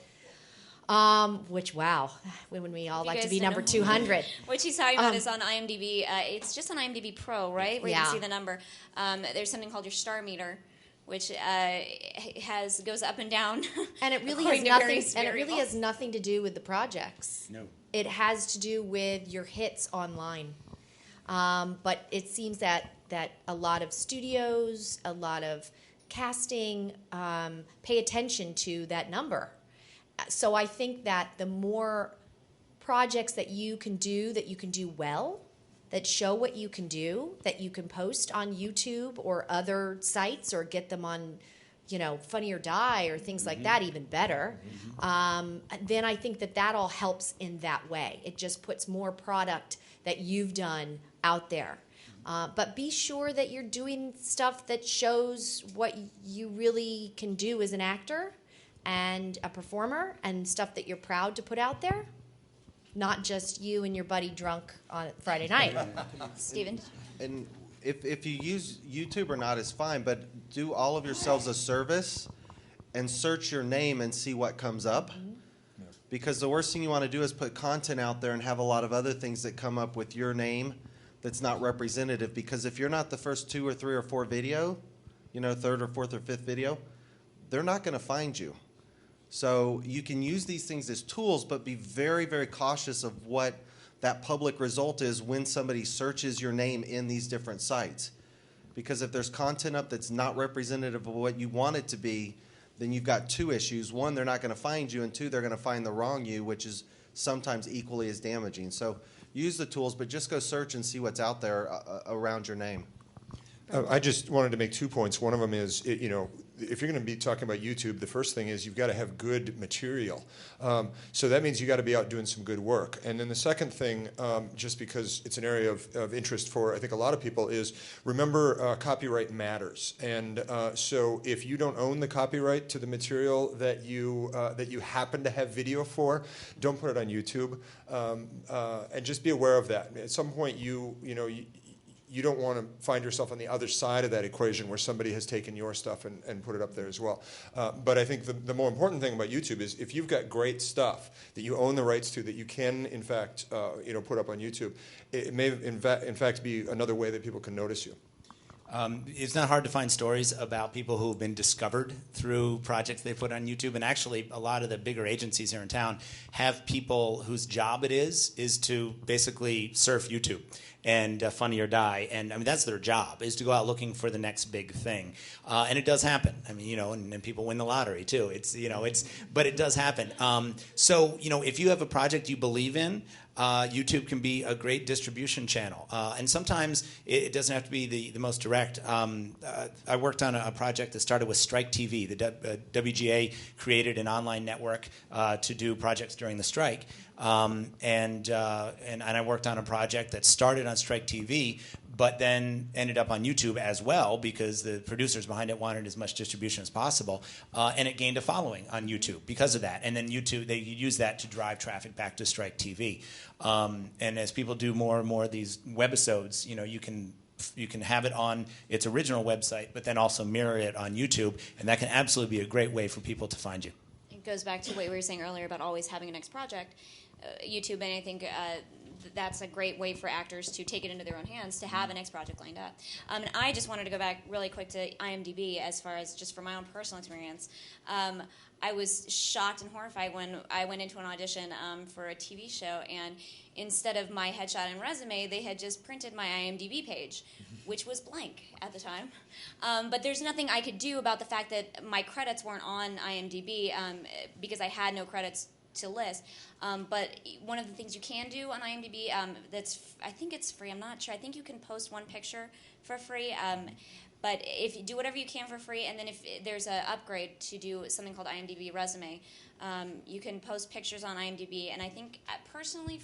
Which, wow, wouldn't we all like to be number 200? What she's talking about is on IMDb. It's just on IMDb Pro, right? Where you can see the number. There's something called your star meter, which goes up and down. And it really has nothing. And it really has nothing to do with the projects. No. It has to do with your hits online. But it seems that a lot of studios, a lot of casting pay attention to that number. So I think that the more projects that you can do well, that show what you can do, that you can post on YouTube or other sites or get them on, Funny or Die or things like that, even better, then I think that all helps in that way. It just puts more product that you've done out there. But be sure that you're doing stuff that shows what you really can do as an actor and a performer, and stuff that you're proud to put out there, not just you and your buddy drunk on Friday night. Stephen? And if you use YouTube or not is fine, but do all of yourselves a service and search your name and see what comes up. Because the worst thing you want to do is put content out there and have a lot of other things that come up with your name that's not representative. Because if you're not the first 2 or 3 or 4 video, third or fourth or fifth video, they're not going to find you. So you can use these things as tools, but be very, very cautious of what that public result is when somebody searches your name in these different sites. Because if there's content up that's not representative of what you want it to be, then you've got 2 issues. 1, they're not going to find you, and 2, they're going to find the wrong you, which is sometimes equally as damaging. So use the tools, but just go search and see what's out there around your name. I just wanted to make 2 points. One of them is, if you're going to be talking about YouTube, the first thing is you've got to have good material. So that means you've got to be out doing some good work. And then the second thing, just because it's an area of interest for, I think, a lot of people, is remember copyright matters. And so if you don't own the copyright to the material that you happen to have video for, don't put it on YouTube. And just be aware of that. At some point, you don't want to find yourself on the other side of that equation where somebody has taken your stuff and put it up there as well. But I think the more important thing about YouTube is if you've got great stuff that you own the rights to, that you can, in fact, put up on YouTube, it may, in fact, be another way that people can notice you. It's not hard to find stories about people who've been discovered through projects they put on YouTube. And actually, a lot of the bigger agencies here in town have people whose job it is to basically surf YouTube and Funny or Die. And I mean, that's their job, is to go out looking for the next big thing. And it does happen. I mean, and people win the lottery too. But it does happen. So, if you have a project you believe in, YouTube can be a great distribution channel. And sometimes it doesn't have to be the most direct. I worked on a project that started with Strike TV. The WGA created an online network to do projects during the strike. And I worked on a project that started on Strike TV, but then ended up on YouTube as well because the producers behind it wanted as much distribution as possible, and it gained a following on YouTube because of that. And then YouTube, they use that to drive traffic back to Strike TV. And as people do more and more of these webisodes, you can have it on its original website, but then also mirror it on YouTube, and that can absolutely be a great way for people to find you. It goes back to what we were saying earlier about always having a next project. YouTube, and I think that's a great way for actors to take it into their own hands, to have a next project lined up. And I just wanted to go back really quick to IMDb as far as just from my own personal experience. I was shocked and horrified when I went into an audition for a TV show, and instead of my headshot and resume, they had just printed my IMDb page, which was blank at the time. But there's nothing I could do about the fact that my credits weren't on IMDb because I had no credits to list. But one of the things you can do on IMDb, I think it's free, I'm not sure. I think you can post one picture for free. But if you do whatever you can for free, and then if there's an upgrade to do something called IMDb Resume, you can post pictures on IMDb. And I think personally,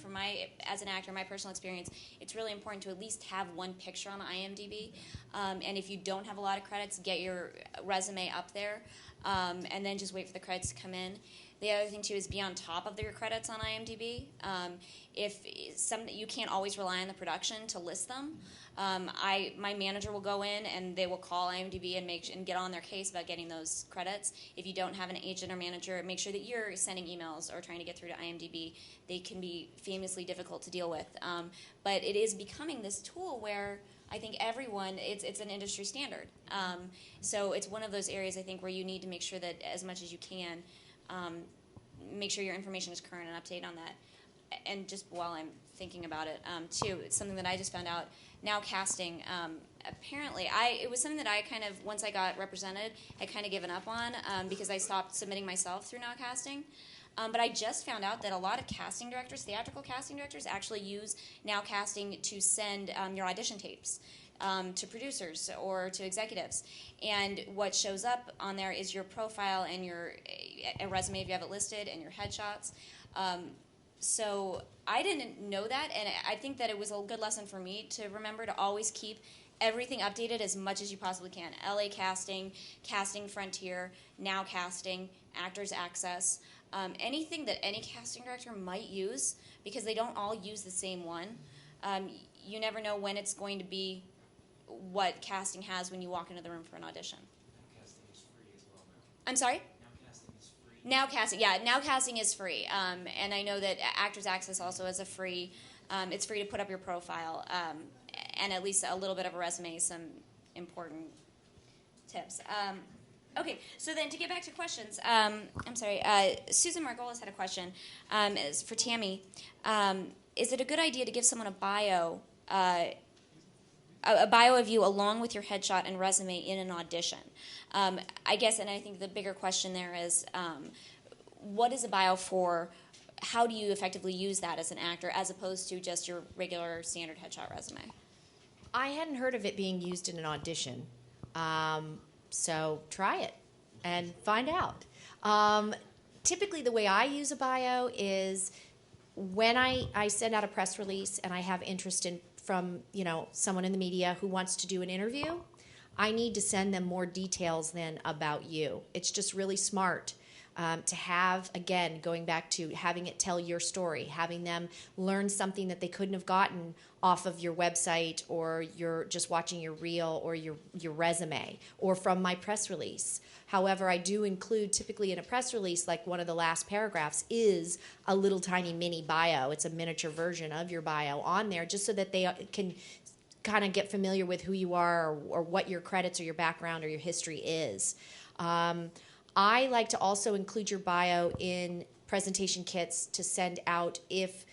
as an actor, my personal experience, it's really important to at least have one picture on IMDb. And if you don't have a lot of credits, get your resume up there, and then just wait for the credits to come in. The other thing, too, is be on top of your credits on IMDb. You can't always rely on the production to list them. My manager will go in and they will call IMDb and get on their case about getting those credits. If you don't have an agent or manager, make sure that you're sending emails or trying to get through to IMDb. They can be famously difficult to deal with. But it is becoming this tool where I think everyone, it's an industry standard. So it's one of those areas, I think, where you need to make sure that as much as you can, make sure your information is current and up to date on that. And just while I'm thinking about it, too, it's something that I just found out. Now casting, apparently, it was something that I kind of, once I got represented, had kind of given up on because I stopped submitting myself through Now Casting. But I just found out that a lot of casting directors, theatrical casting directors, actually use Now Casting to send your audition tapes to producers or to executives. And what shows up on there is your profile and a resume if you have it listed and your headshots. So I didn't know that, and I think that it was a good lesson for me to remember to always keep everything updated as much as you possibly can. LA Casting, Casting Frontier, Now Casting, Actors Access, anything that any casting director might use, because they don't all use the same one. You never know when it's going to be what casting has when you walk into the room for an audition. Now casting is free as well now. I'm sorry? Now casting is free. Now casting, yeah, Now Casting is free. And I know that Actors Access also is a free, it's free to put up your profile, and at least a little bit of a resume, some important tips. Okay, so then to get back to questions, I'm sorry, Susan Margolis had a question is for Tammy. Is it a good idea to give someone a bio of you along with your headshot and resume in an audition? I guess, and I think the bigger question there is, what is a bio for? How do you effectively use that as an actor as opposed to just your regular standard headshot resume? I hadn't heard of it being used in an audition, so try it and find out. Typically, the way I use a bio is when I send out a press release and I have interest from someone in the media who wants to do an interview, I need to send them more details than about you. It's just really smart to have, again, going back to having it tell your story, having them learn something that they couldn't have gotten off of your website or you're just watching your reel or your resume or from my press release. However, I do include typically in a press release, like one of the last paragraphs is a little tiny mini bio. It's a miniature version of your bio on there just so that they can kind of get familiar with who you are or what your credits or your background or your history is. I like to also include your bio in presentation kits to send out if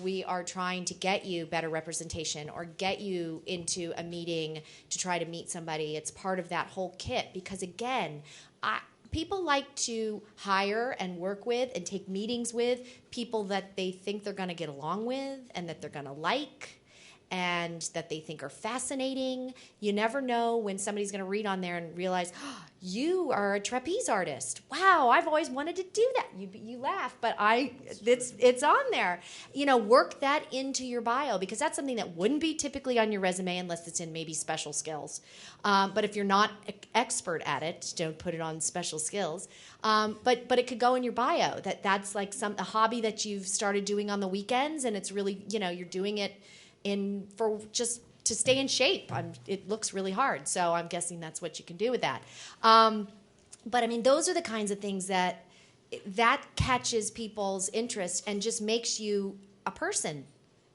we are trying to get you better representation or get you into a meeting to try to meet somebody. It's part of that whole kit because, again, people like to hire and work with and take meetings with people that they think they're going to get along with and that they're going to like and that they think are fascinating. You never know when somebody's going to read on there and realize, oh, you are a trapeze artist. Wow, I've always wanted to do that. You laugh, but it's on there. Work that into your bio, because that's something that wouldn't be typically on your resume unless it's in maybe special skills. But if you're not expert at it, don't put it on special skills. But it could go in your bio that's like a hobby that you've started doing on the weekends, and it's really, you're doing it for just to stay in shape. It looks really hard, so I'm guessing that's what you can do with that. But I mean, those are the kinds of things that catches people's interest and just makes you a person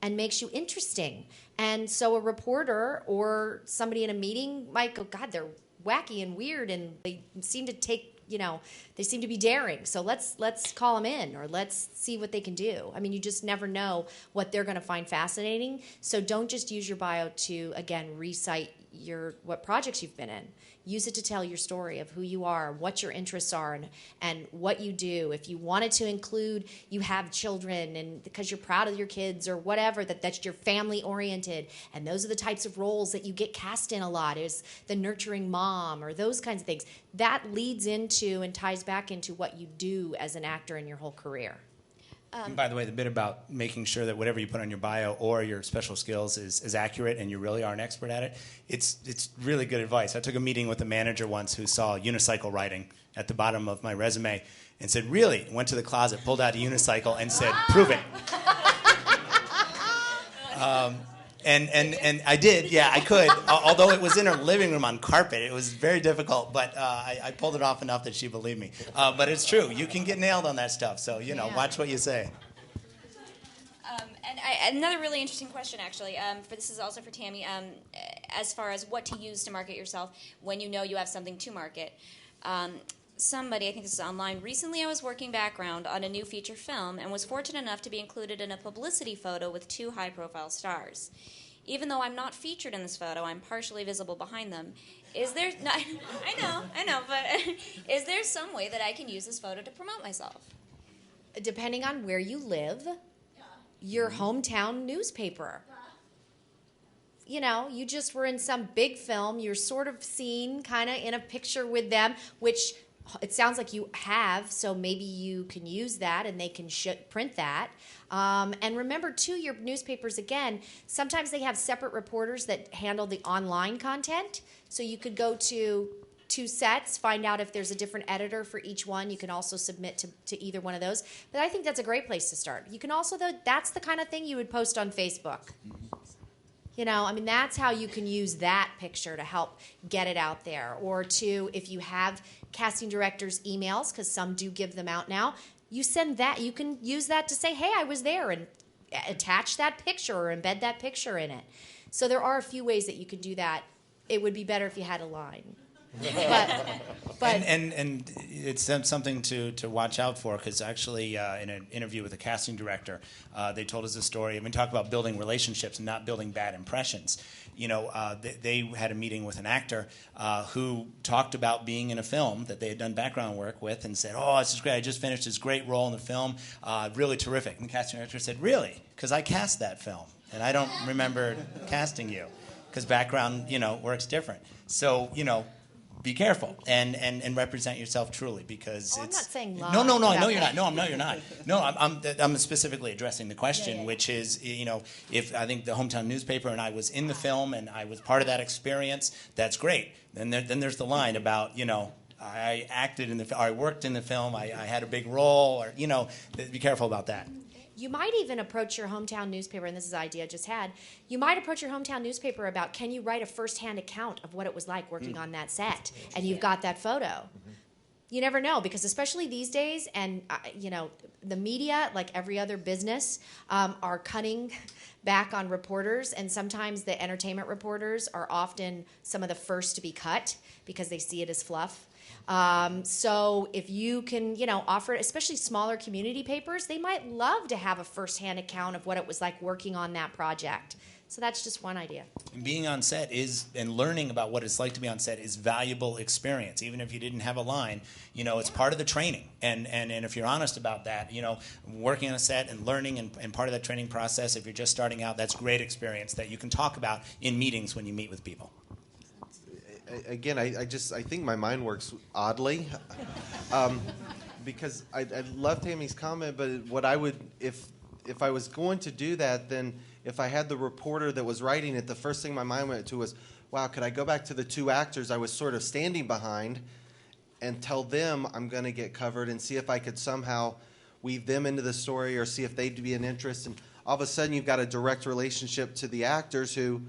and makes you interesting. And so a reporter or somebody in a meeting might go, God, they're wacky and weird, and they seem to take, they seem to be daring. So let's call them in, or let's see what they can do. I mean, you just never know what they're going to find fascinating. So don't just use your bio to, again, recite what projects you've been in. Use it to tell your story of who you are, what your interests are, and what you do. If you wanted to include you have children and because you're proud of your kids or whatever, that's your family oriented, and those are the types of roles that you get cast in a lot, is the nurturing mom or those kinds of things. That leads into and ties back into what you do as an actor in your whole career. And by the way, the bit about making sure that whatever you put on your bio or your special skills is accurate and you really are an expert at it, it's really good advice. I took a meeting with a manager once who saw unicycle riding at the bottom of my resume and said, really? Went to the closet, pulled out a unicycle, and said, prove it. And I did, yeah, I could. Although it was in her living room on carpet, it was very difficult. But I pulled it off enough that she believed me. But it's true, you can get nailed on that stuff. So watch what you say. And another really interesting question, actually. This is also for Tammy. As far as what to use to market yourself when you know you have something to market. Somebody, I think this is online, recently I was working background on a new feature film and was fortunate enough to be included in a publicity photo with 2 high-profile stars. Even though I'm not featured in this photo, I'm partially visible behind them. Is there... No, I know, but is there some way that I can use this photo to promote myself? Depending on where you live, your hometown newspaper. You just were in some big film, you're sort of seen kind of in a picture with them, which... it sounds like you have, so maybe you can use that and they can print that. And remember, too, your newspapers, again, sometimes they have separate reporters that handle the online content. So you could go to 2 sets, find out if there's a different editor for each one. You can also submit to either one of those. But I think that's a great place to start. You can also, though, that's the kind of thing you would post on Facebook. That's how you can use that picture to help get it out there. Or if you have casting directors' emails, because some do give them out now, you send that. You can use that to say, hey, I was there, and attach that picture or embed that picture in it. So there are a few ways that you can do that. It would be better if you had a line. But and it's something to watch out for, because actually in an interview with a casting director, they told us a story. Talk about building relationships and not building bad impressions. They had a meeting with an actor who talked about being in a film that they had done background work with and said, oh, this is great. I just finished this great role in the film. Really terrific. And the casting director said, really? Because I cast that film, and I don't remember casting you, because background, works different. So, be careful and represent yourself truly, because I'm not saying lie. No, I know you're not. No, you're not. No, I'm specifically addressing the question, which is, if I think the hometown newspaper and I was in the film and I was part of that experience, that's great. Then there's the line about, I acted in the film, or I worked in the film, I had a big role, or, be careful about that. You might even approach your hometown newspaper, and this is an idea I just had. You might approach your hometown newspaper about, can you write a first-hand account of what it was like working on that set? And you've got that photo. Mm-hmm. You never know, because especially these days, and the media, like every other business, are cutting back on reporters, and sometimes the entertainment reporters are often some of the first to be cut because they see it as fluff. So if you can, offer, especially smaller community papers, they might love to have a first-hand account of what it was like working on that project. So that's just one idea. Being on set and learning about what it's like to be on set is valuable experience. Even if you didn't have a line, it's part of the training. And if you're honest about that, working on a set and learning and part of that training process, if you're just starting out, that's great experience that you can talk about in meetings when you meet with people. Again, I think my mind works oddly. Because I love Tammy's comment, but what I would, if I was going to do that, then if I had the reporter that was writing it, the first thing my mind went to was, wow, could I go back to the two actors I was sort of standing behind and tell them I'm going to get covered and see if I could somehow weave them into the story or see if they'd be an interest. And all of a sudden you've got a direct relationship to the actors who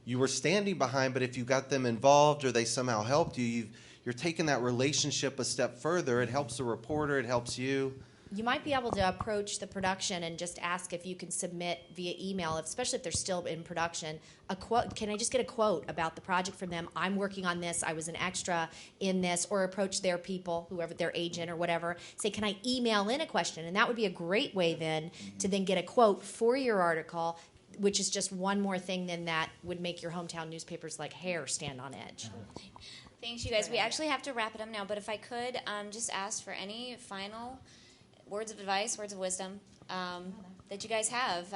you were standing behind, but if you got them involved or they somehow helped you, you're taking that relationship a step further. It helps the reporter. It helps you. You might be able to approach the production and just ask if you can submit via email, especially if they're still in production, a quote. Can I just get a quote about the project from them? I'm working on this. I was an extra in this. Or approach their people, whoever, their agent or whatever. Say, can I email in a question? And that would be a great way then to then get a quote for your article, which is just one more thing then that would make your hometown newspaper's like hair stand on edge. Thanks, you guys. We actually have to wrap it up now, but if I could just ask for any final words of advice, words of wisdom that you guys have.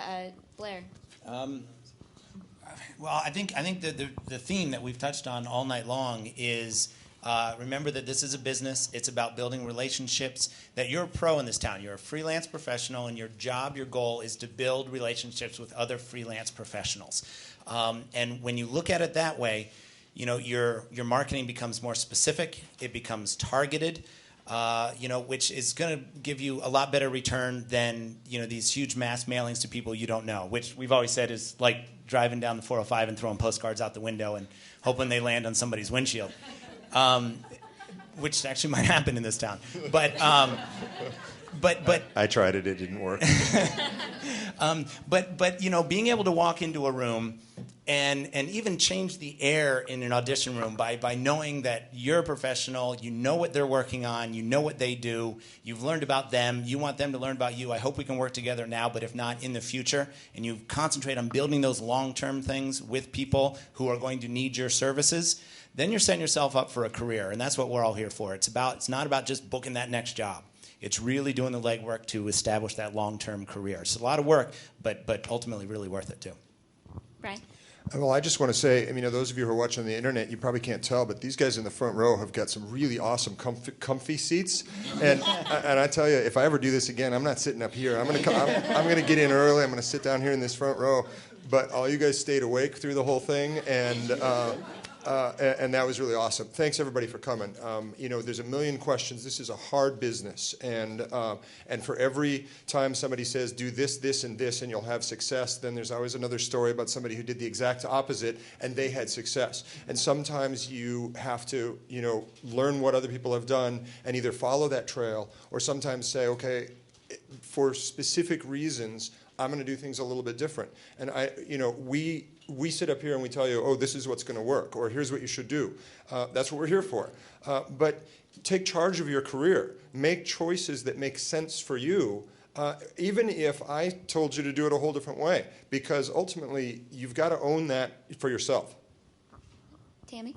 Blair. Well, I think the theme that we've touched on all night long is remember that this is a business. It's about building relationships, that you're a pro in this town. You're a freelance professional, and your job, your goal is to build relationships with other freelance professionals. And when you look at it that way, your marketing becomes more specific. It becomes targeted, which is going to give you a lot better return than these huge mass mailings to people you don't know, which we've always said is like driving down the 405 and throwing postcards out the window and hoping they land on somebody's windshield, which actually might happen in this town. But I tried it. It didn't work. But being able to walk into a room and even change the air in an audition room by knowing that you're a professional, you know what they're working on, you know what they do, you've learned about them, you want them to learn about you. I hope we can work together now, but if not, in the future. And you concentrate on building those long-term things with people who are going to need your services, then you're setting yourself up for a career. And that's what we're all here for. It's not about just booking that next job. It's really doing the legwork to establish that long-term career. It's a lot of work, but ultimately really worth it too. Brian? Well, I just want to say, those of you who are watching on the internet, you probably can't tell, but these guys in the front row have got some really awesome, comfy seats. And I tell you, if I ever do this again, I'm not sitting up here. I'm going to get in early. I'm going to sit down here in this front row. But all you guys stayed awake through the whole thing, and that was really awesome. Thanks everybody for coming. There's a million questions. This is a hard business, and for every time somebody says do this, this, and this, and you'll have success, then there's always another story about somebody who did the exact opposite and they had success. And sometimes you have to, learn what other people have done and either follow that trail or sometimes say, okay, for specific reasons, I'm going to do things a little bit different. And we sit up here and we tell you, oh, this is what's going to work, or here's what you should do. That's what we're here for. But take charge of your career. Make choices that make sense for you, even if I told you to do it a whole different way, because ultimately you've got to own that for yourself. Tammy?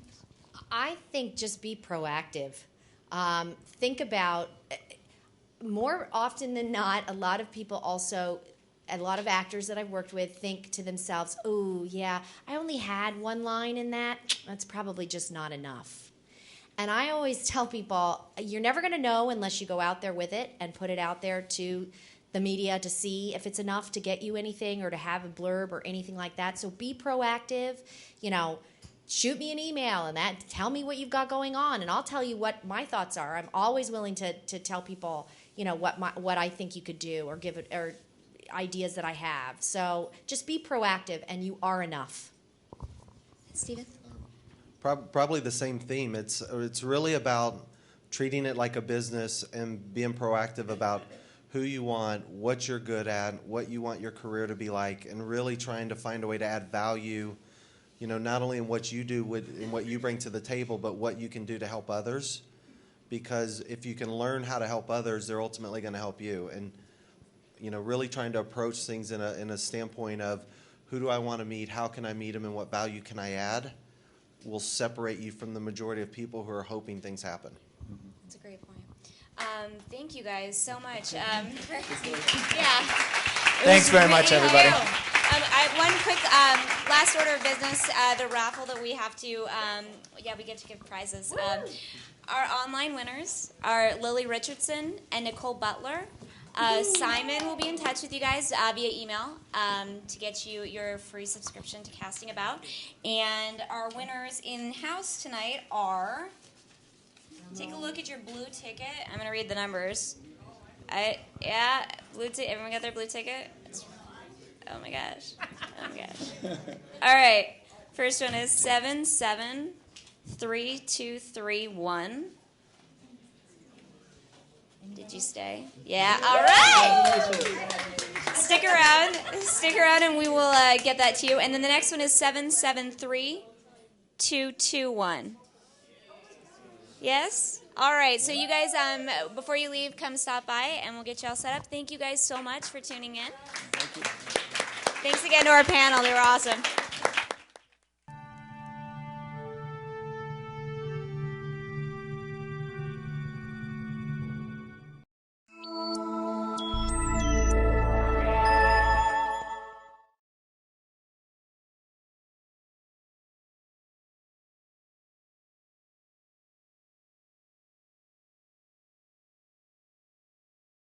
I think just be proactive. Think about, more often than not, a lot of people also, a lot of actors that I've worked with think to themselves, oh, yeah, I only had one line in that. That's probably just not enough. And I always tell people, you're never going to know unless you go out there with it and put it out there to the media to see if it's enough to get you anything or to have a blurb or anything like that. So be proactive. Shoot me an email and tell me what you've got going on, and I'll tell you what my thoughts are. I'm always willing to tell people, what I think you could do or give it or ideas that I have. So just be proactive, and you are enough. Stephen? Probably the same theme. It's really about treating it like a business and being proactive about who you want, what you're good at, what you want your career to be like, and really trying to find a way to add value, not only in what you do, in what you bring to the table, but what you can do to help others. Because if you can learn how to help others, they're ultimately going to help you. And really trying to approach things in a standpoint of who do I want to meet, how can I meet them, and what value can I add, will separate you from the majority of people who are hoping things happen. That's a great point. Thank you guys so much. Thanks very much, everybody. One quick last order of business, the raffle that we have to, we get to give prizes. Our online winners are Lily Richardson and Nicole Butler. Simon will be in touch with you guys via email to get you your free subscription to CastingAbout. And our winners in-house tonight are, take a look at your blue ticket. I'm going to read the numbers. Blue ticket. Everyone got their blue ticket? Oh my gosh. All right. First one is 773231. Did you stay? Yeah. All right. Stick around, and we will get that to you. And then the next one is 773221. Yes? All right. So you guys, before you leave, come stop by, and we'll get you all set up. Thank you guys so much for tuning in. Thank you. Thanks again to our panel. They were awesome.